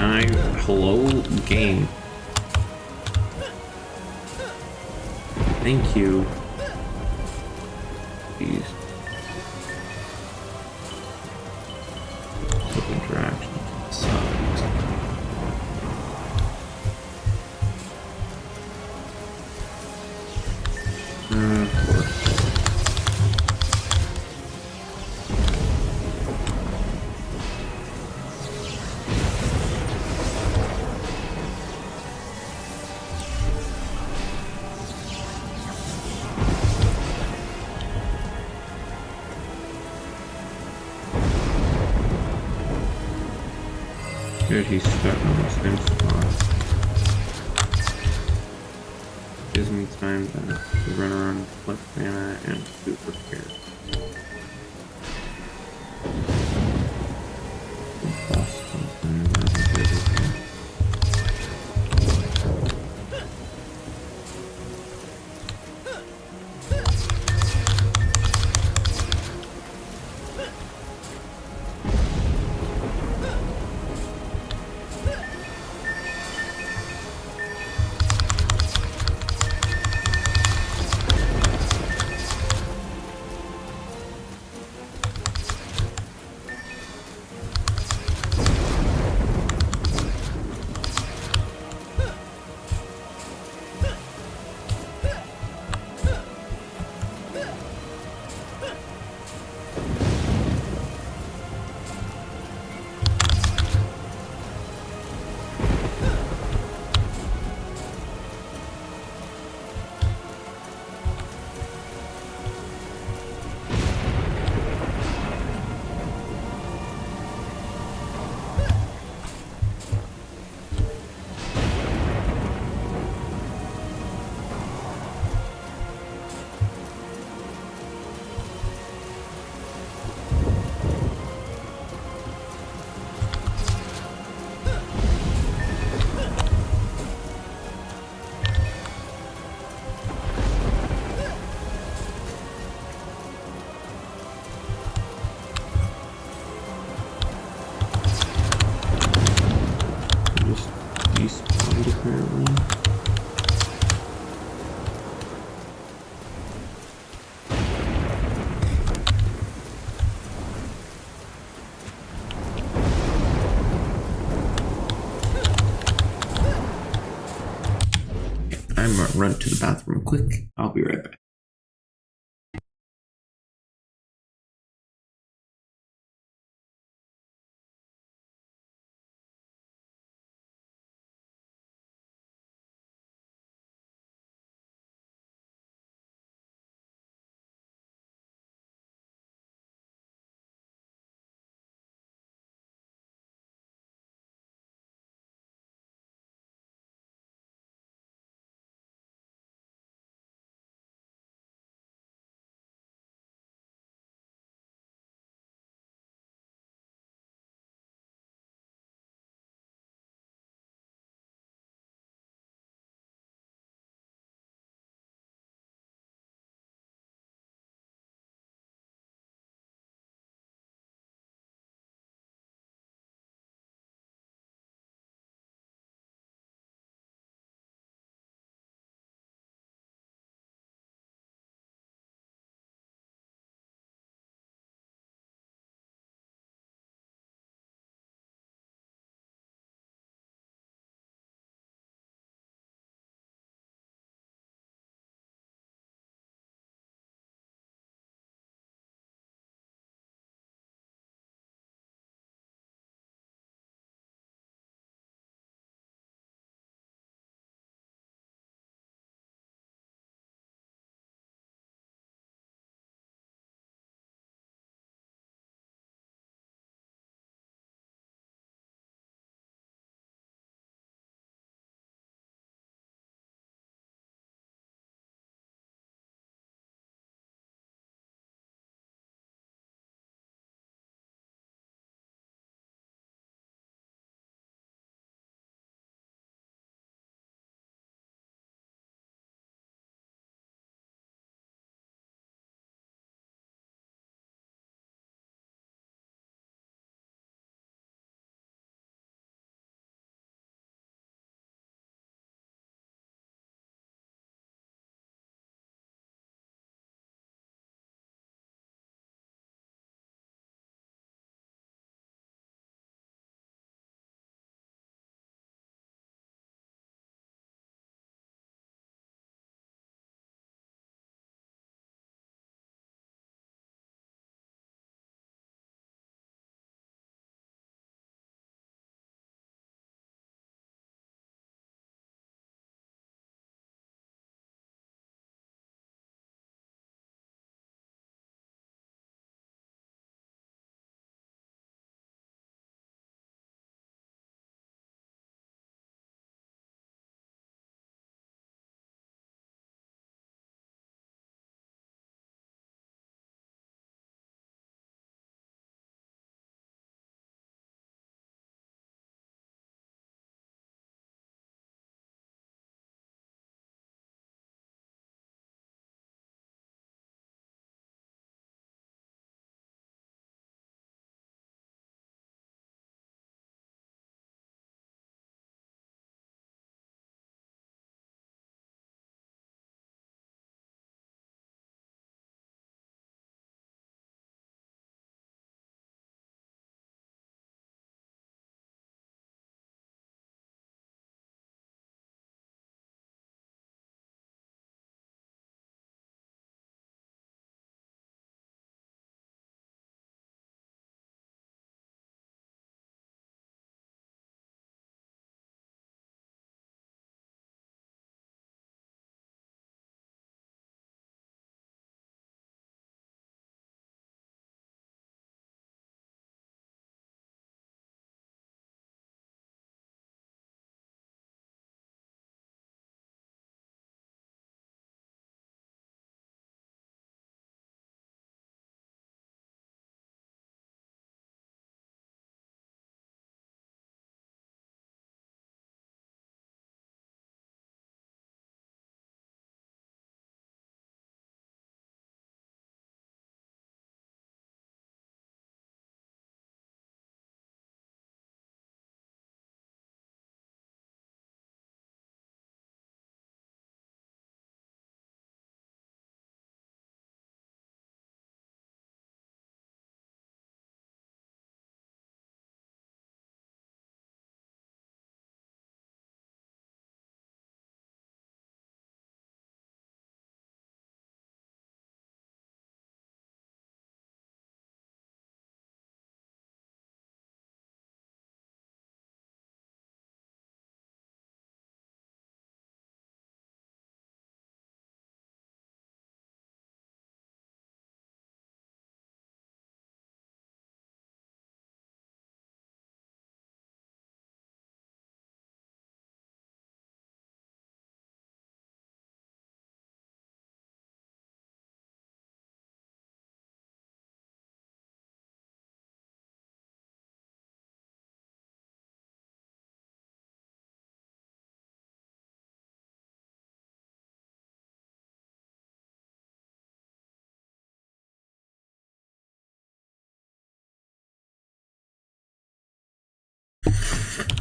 Hello, game. Thank you. Jeez. Quick interaction sucks. Of course. Good, he's stuck on the same spot. Gives me time to run around, collect mana, and do repair. Just despawned apparently. I'm gonna run to the bathroom quick. I'll be right back.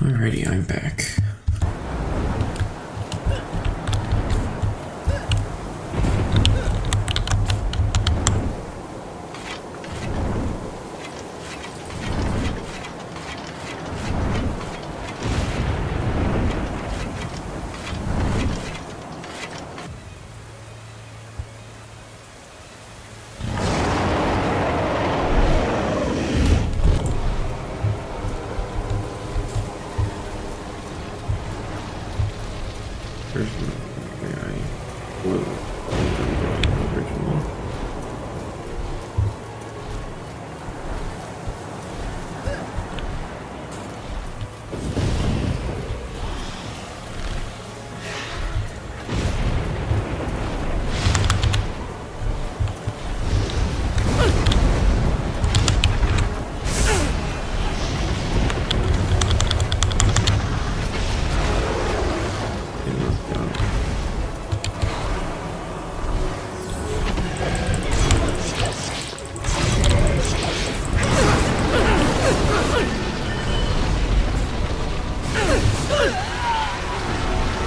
Alrighty, I'm back. There's nothing I was originally.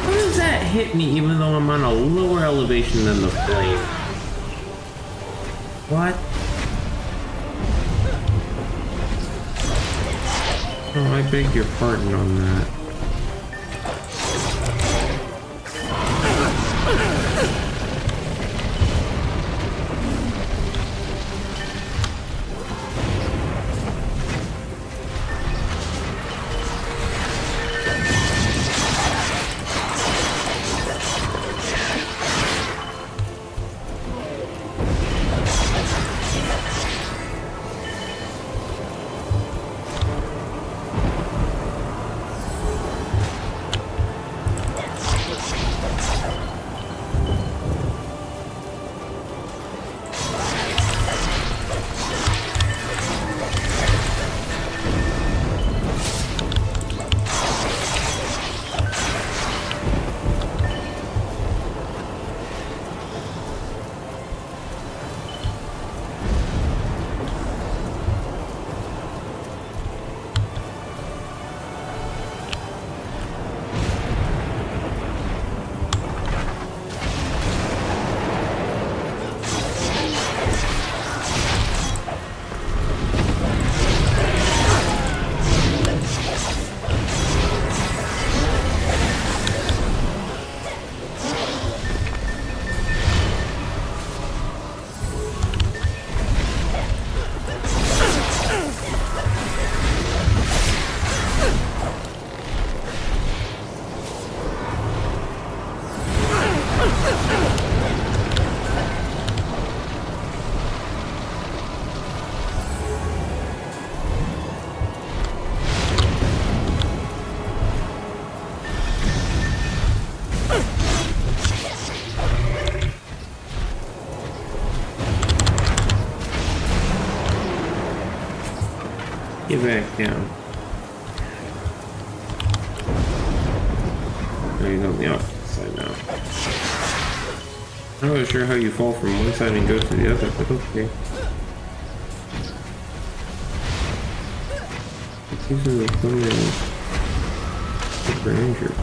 How does that hit me even though I'm on a lower elevation than the flame? What? Oh, I beg your pardon on that. Get back down. No, you're on the opposite side now. I'm not sure how you fall from one side and go to the other, but okay. It's usually thumbnails. Super injured.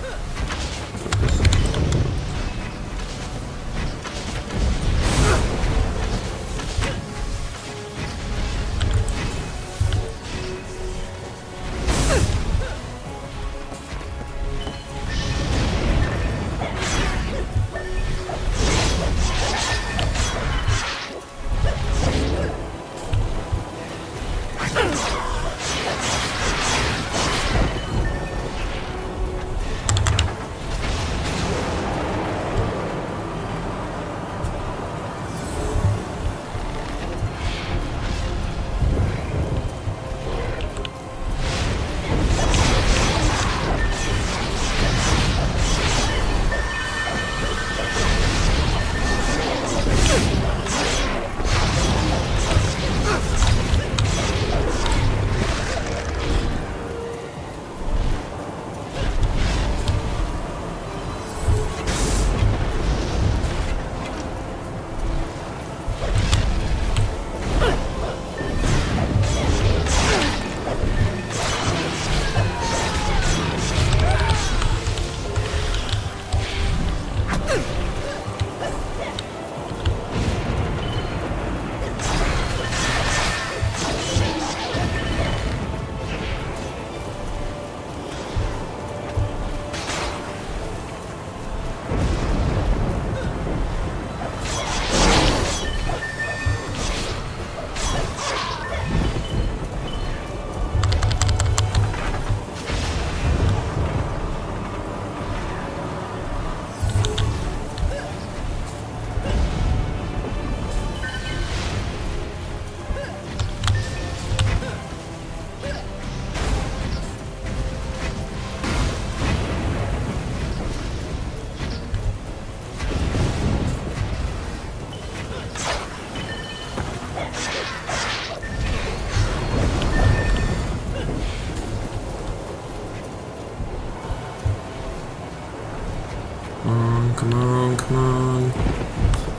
come on, come on.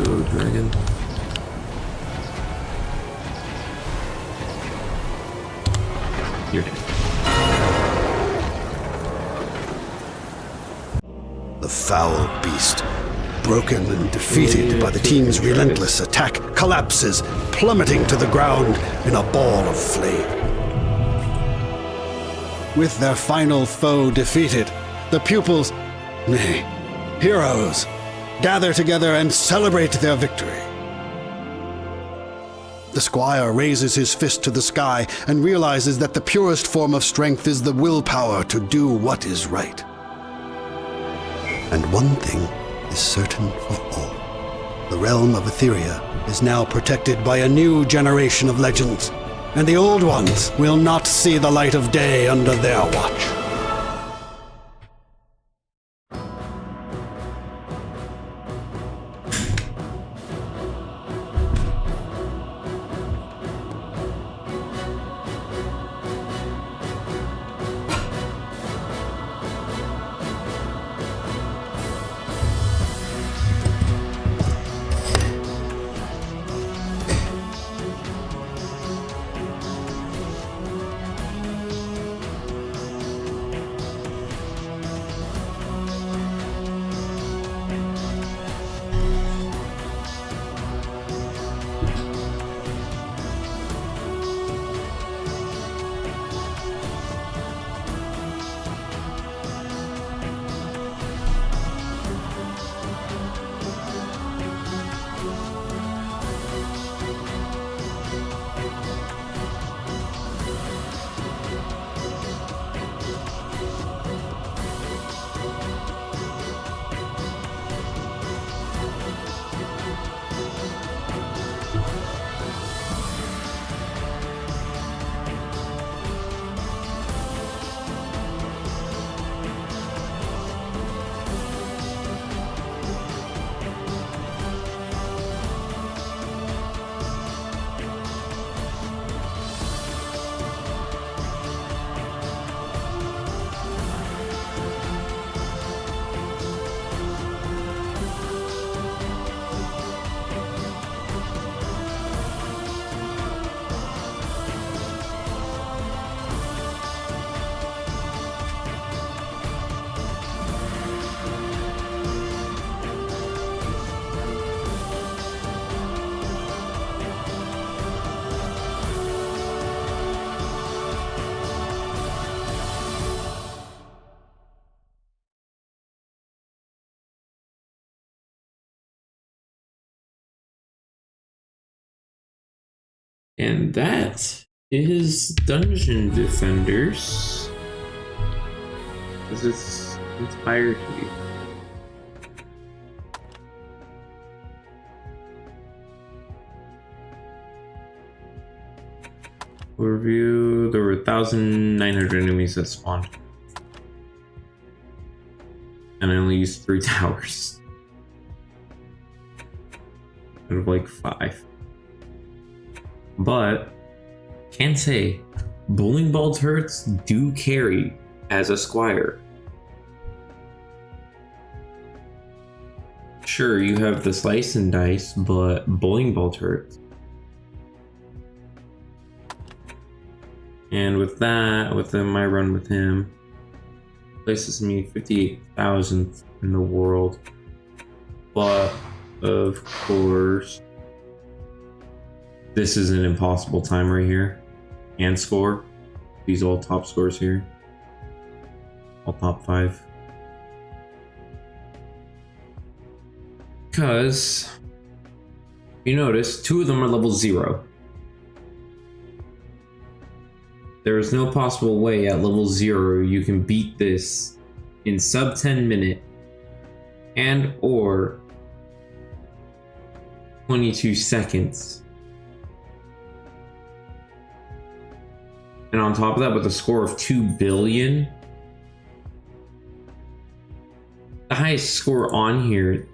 Go, dragon. You're dead. The foul beast, broken and defeated by the team's relentless attack, collapses, plummeting to the ground in a ball of flame. With their final foe defeated, the pupils, nay, heroes, gather together and celebrate their victory. The squire raises his fist to the sky and realizes that the purest form of strength is the willpower to do what is right. And one thing is certain for all. The realm of Etheria is now protected by a new generation of legends, and the old ones will not see the light of day under their watch. And that is Dungeon Defenders. This is inspired to be. Review, there were 1,900 enemies that spawned. And I only used 3 towers. Out of like 5. But, can't say, bowling ball turrets do carry as a squire. Sure, you have the slice and dice, but bowling ball turrets. And with that, within my run with him, places me 58,000th in the world. But, of course, this is an impossible time right here. And score. These all top scores here. All top 5. Because, you notice, 2 of them are level 0. There is no possible way at level 0 you can beat this in sub 10 minute and or 22 seconds. And on top of that, with a score of 2 billion, the highest score on here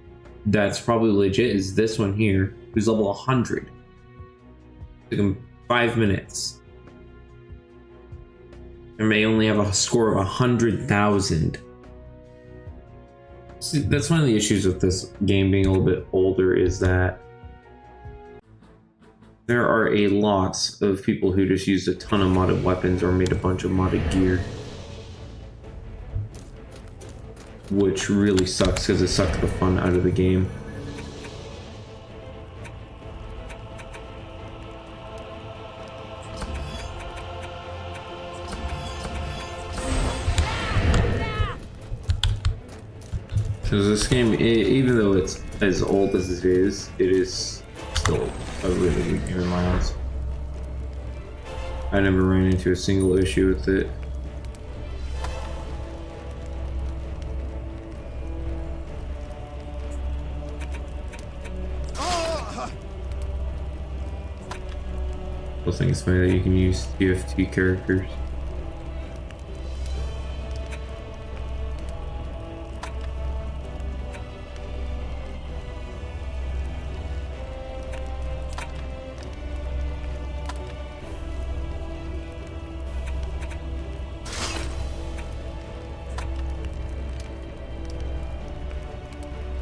that's probably legit is this one here, who's level 100. Took him 5 minutes. And may only have a score of 100,000. See, that's one of the issues with this game being a little bit older, is that there are a lot of people who just used a ton of modded weapons or made a bunch of modded gear. Which really sucks because it sucked the fun out of the game. So this game, even though it's as old as it is still a really good game in my eyes. I never ran into a single issue with it. I think it's funny that you can use TFT characters.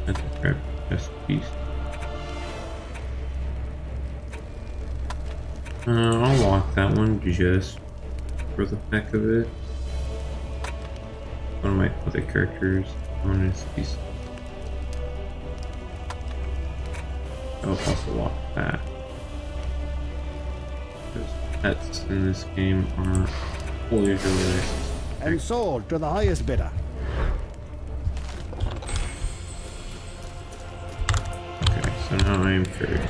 That's a crap. That's a piece. I'll lock that one just for the heck of it. One of my other characters, one is piece. I'll also lock that. Because pets in this game are always really nice. And sold to the highest bidder. Okay, so now I am third.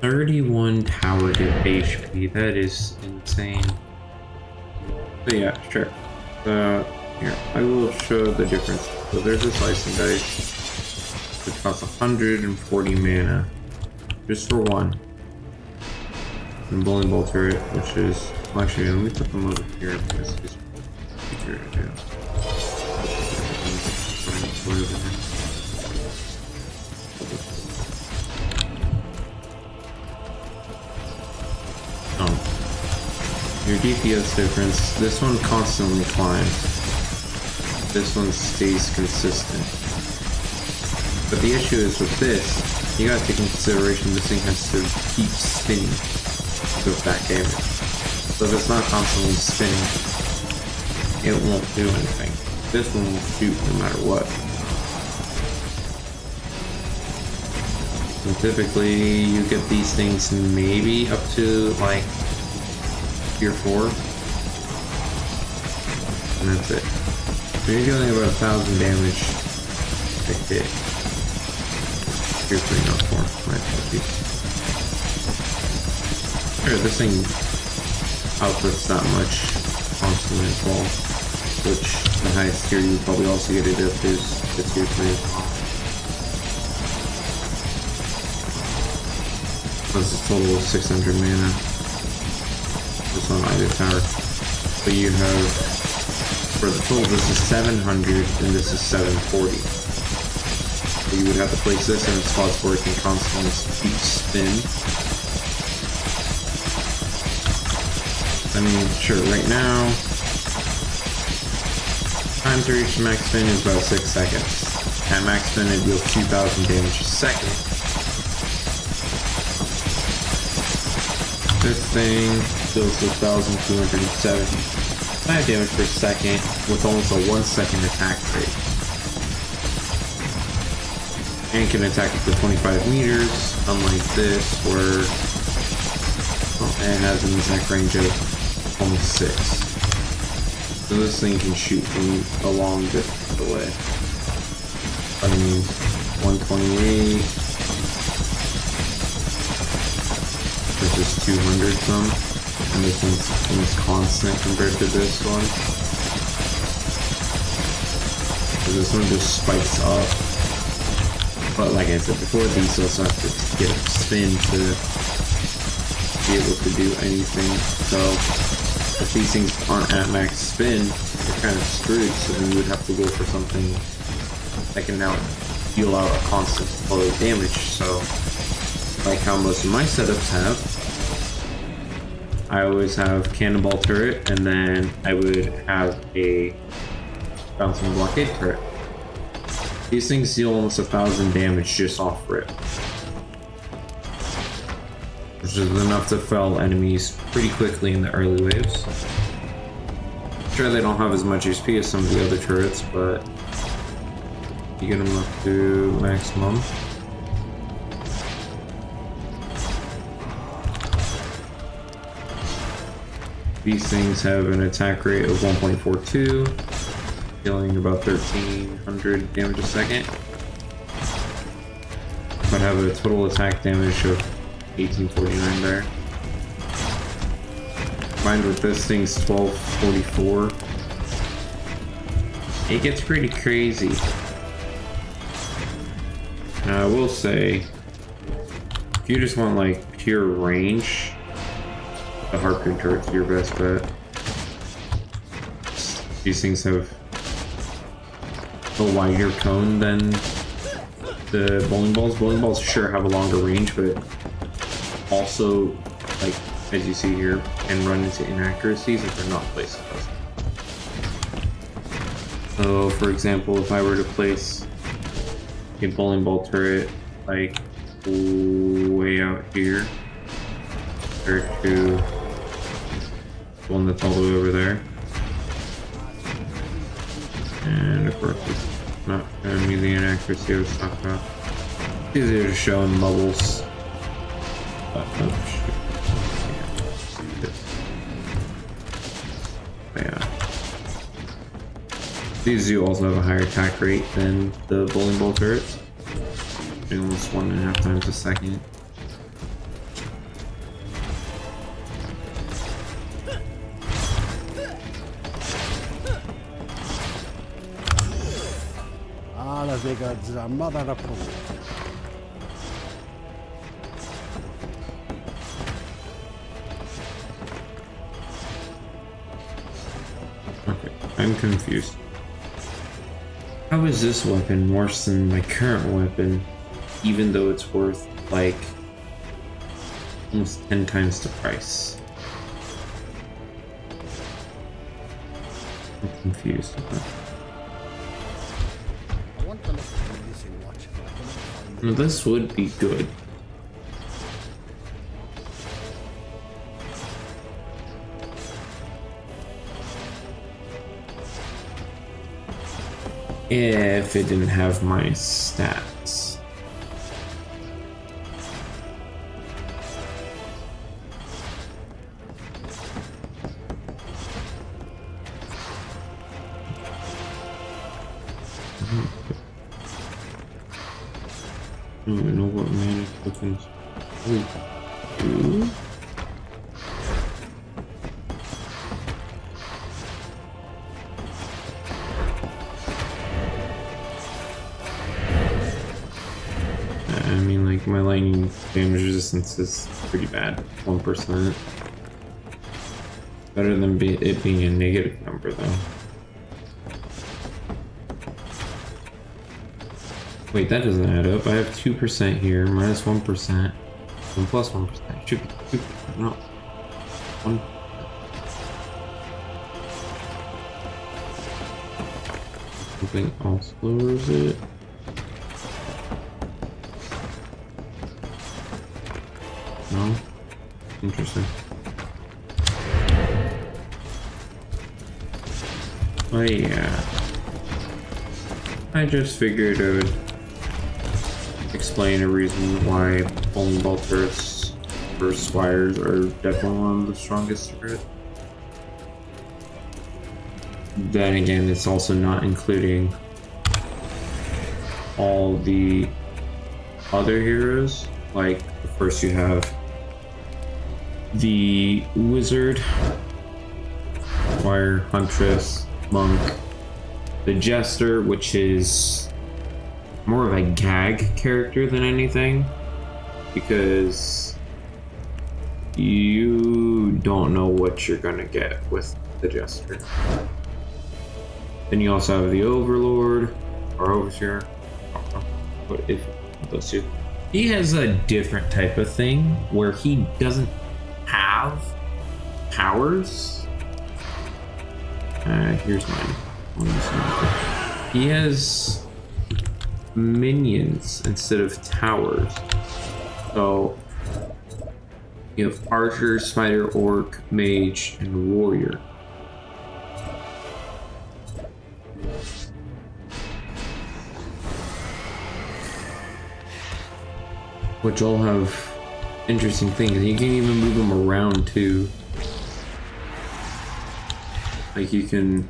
31 tower dip HP, that is insane. But yeah, sure. Here, I will show the difference. So there's a slicing dice, which costs 140 mana, just for one. And bowling ball turret, which is, well, actually, let me put them over here because it's easier to do. Your DPS difference, this one constantly climbs. This one stays consistent. But the issue is with this, you gotta take into consideration this thing has to keep spinning with that damage. So if it's not constantly spinning, it won't do anything. This one will shoot no matter what. And typically you get these things maybe up to like Tier 4, and that's it. So you're dealing about 1,000 damage a hit. Tier 3, not 4. My apologies. Sure, this thing outputs that much constantly as well, which the highest tier you probably also get it up is the Tier 3 as well. That's a total of 600 mana. This on either tower. But you have, for the total, this is 700 and this is 740. So you would have to place this in spots where it can constantly keep spin. I mean, sure, right now, time to reach max spin is about 6 seconds. At max spin it deals 2,000 damage a second. This thing deals 1,275 damage per second with almost a 1 second attack rate. And can attack up to 25 meters, unlike this where it has an attack range of almost 6. So this thing can shoot from a long distance away. I mean, 128. This is 200 some, and this one's almost constant compared to this one. So this one just spikes up. But like I said before, these also have to get a spin to be able to do anything. So if these things aren't at max spin, you're kind of screwed. So then you would have to go for something that can now deal out a constant flow of damage. So like how most of my setups have, I always have cannonball turret, and then I would have a bouncing blockade turret. These things deal almost 1,000 damage just off rip, which is enough to fell enemies pretty quickly in the early waves. Sure, they don't have as much HP as some of the other turrets, but you get them up to maximum. These things have an attack rate of 1.42, dealing about 1,300 damage a second, but have a total attack damage of 1849 there. Combined with this thing's 1244, it gets pretty crazy. Now I will say, if you just want like pure range, the harpoon turret's your best bet. These things have a wider cone than the bowling balls. Bowling balls sure have a longer range, but also, like as you see here, can run into inaccuracies if they're not placed. So, for example, if I were to place a bowling ball turret like way out here, compared to one that's all the way over there, and of course it's not showing me the inaccuracy I was talking about. It's easier to show in bubbles. Oh, shoot. Yeah. These do also have a higher attack rate than the bowling ball turrets, almost 1.5 times a second. Ah, they got the mother of pool. Okay, I'm confused. How is this weapon worse than my current weapon, even though it's worth like almost 10 times the price? I'm confused. I want to look at the missing watch, but I cannot find it. Now, this would be good. If it didn't have my stats. I don't even know what mana tokens we do. I mean, like, my lightning damage resistance is pretty bad. 1%. Better than it being a negative number, though. Wait, that doesn't add up. I have 2% here, minus 1%, and plus 1%. Should be 2%. No. 1. Something else lowers it. No? Interesting. Oh yeah. I just figured I would explain a reason why bowling ball turrets versus wires are definitely one of the strongest turrets. Then again, it's also not including all the other heroes. Like, first you have the wizard, wire, huntress, monk, the jester, which is more of a gag character than anything, because you don't know what you're gonna get with the jester. Then you also have the overlord or overseer. What if those two? He has a different type of thing where he doesn't have powers. Here's mine. He has minions instead of towers. So you have archer, spider, orc, mage, and warrior. Which all have interesting things. And you can even move them around too. Like you can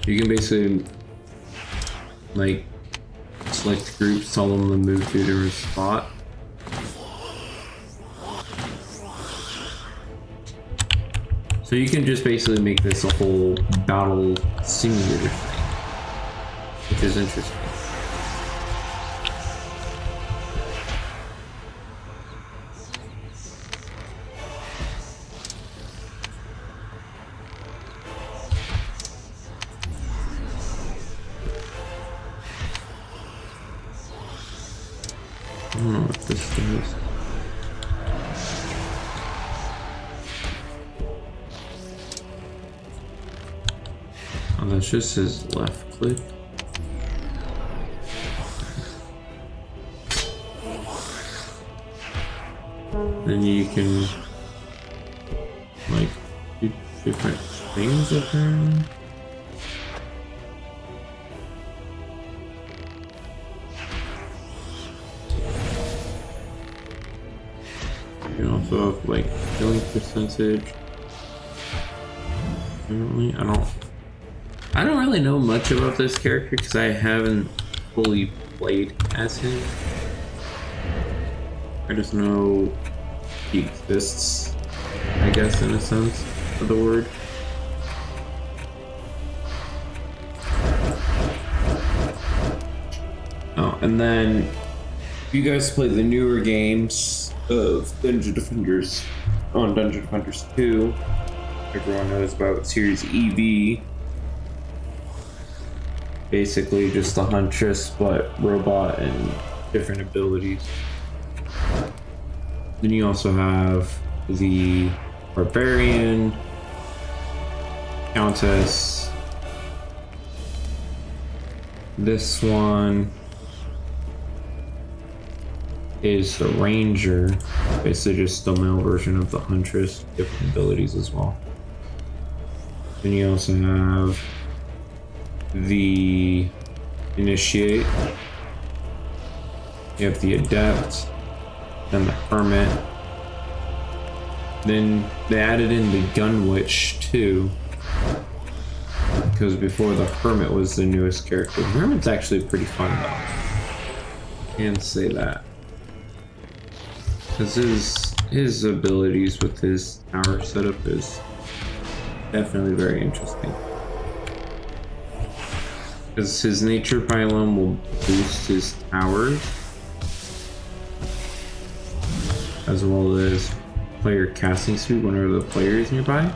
basically like select groups, tell them to move to a different spot. So you can just basically make this a whole battle simulator thing, which is interesting. I don't know what this does. Oh, that's just his left click. Then you can like do different things with him. You can also have like killing percentage. Apparently, I don't really know much about this character because I haven't fully played as him. I just know he exists, I guess, in a sense of the word. Oh, and then if you guys play the newer games of Dungeon Defenders on Dungeon Defenders 2, everyone knows about Series EV. Basically just the Huntress, but robot and different abilities. Then you also have the Barbarian, Countess. This one is the Ranger, basically just the male version of the Huntress, different abilities as well. Then you also have the Initiate, you have the Adept, then the Hermit. Then they added in the Gun Witch too, because before the Hermit was the newest character. The Hermit's actually pretty fun though, can't say that, because his abilities with his tower setup is definitely very interesting. Because his nature pylon will boost his towers, as well as player casting speed whenever the player is nearby.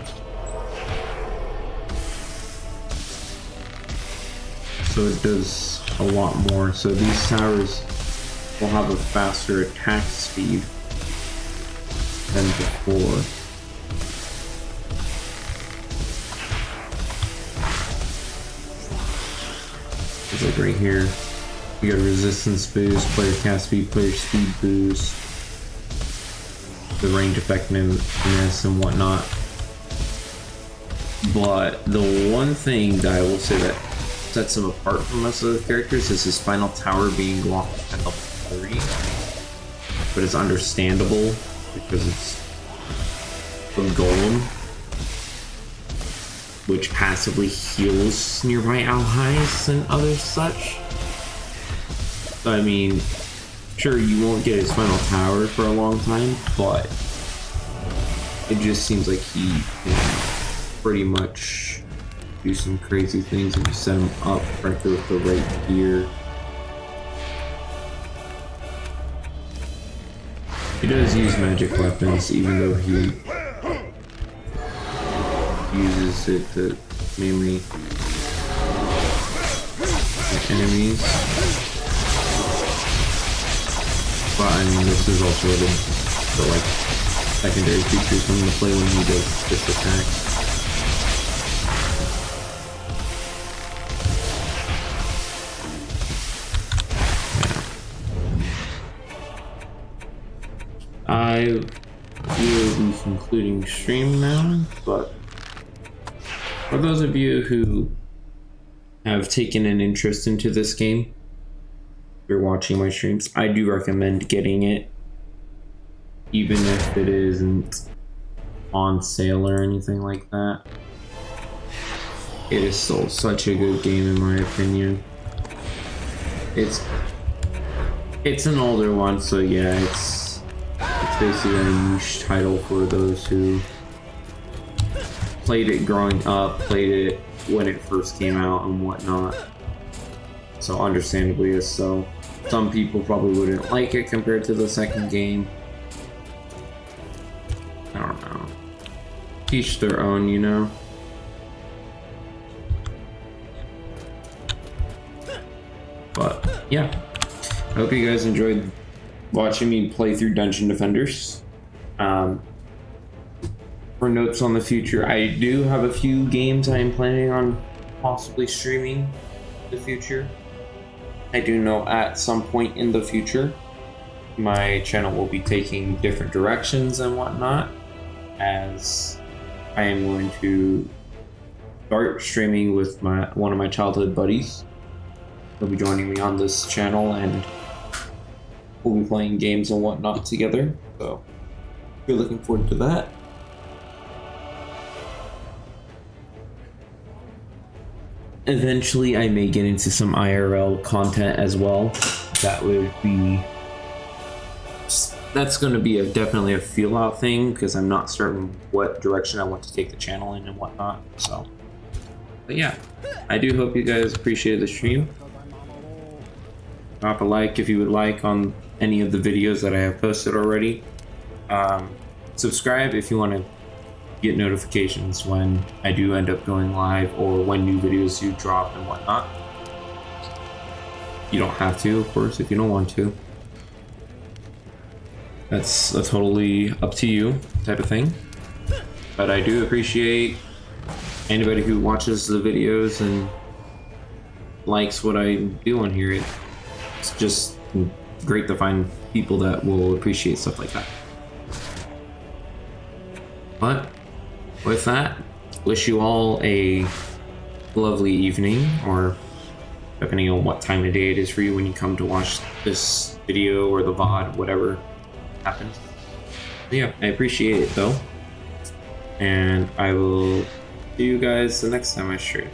So it does a lot more. So these towers will have a faster attack speed than before. It's like right here, you got resistance boost, player cast speed, player speed boost, the range effectiveness and whatnot. But the one thing that I will say that sets him apart from most of the characters is his final tower being locked at level 30. But it's understandable because it's the golem, which passively heals nearby allies and other such. So I mean, sure, you won't get his final tower for a long time, but it just seems like he can pretty much do some crazy things if you set him up correctly with the right gear. He does use magic weapons, even though he uses it to mainly enemies. But I mean, this is also the like secondary features come into play when he does this attack. I will be concluding stream now, but for those of you who have taken an interest into this game, if you're watching my streams, I do recommend getting it, even if it isn't on sale or anything like that. It is still such a good game in my opinion. It's an older one, so yeah, it's basically a niche title for those who played it growing up, played it when it first came out and whatnot. So understandably so. Some people probably wouldn't like it compared to the second game. I don't know. Each their own, you know? But yeah. I hope you guys enjoyed watching me play through Dungeon Defenders. For notes on the future, I do have a few games I am planning on possibly streaming in the future. I do know at some point in the future my channel will be taking different directions and whatnot, as I am going to start streaming with one of my childhood buddies. He'll be joining me on this channel and we'll be playing games and whatnot together, so we're looking forward to that. Eventually I may get into some IRL content as well. That's going to be definitely a feel out thing, because I'm not certain what direction I want to take the channel in and whatnot. So, but yeah, I do hope you guys appreciated the stream. Drop a like if you would like on any of the videos that I have posted already. Subscribe if you want to get notifications when I do end up going live or when new videos do drop and whatnot. You don't have to, of course, if you don't want to. That's a totally up to you type of thing. But I do appreciate anybody who watches the videos and likes what I do on here. It's just great to find people that will appreciate stuff like that. But with that, wish you all a lovely evening, or depending on what time of day it is for you when you come to watch this video or the VOD, whatever happens. But yeah, I appreciate it though, and I will see you guys the next time I stream.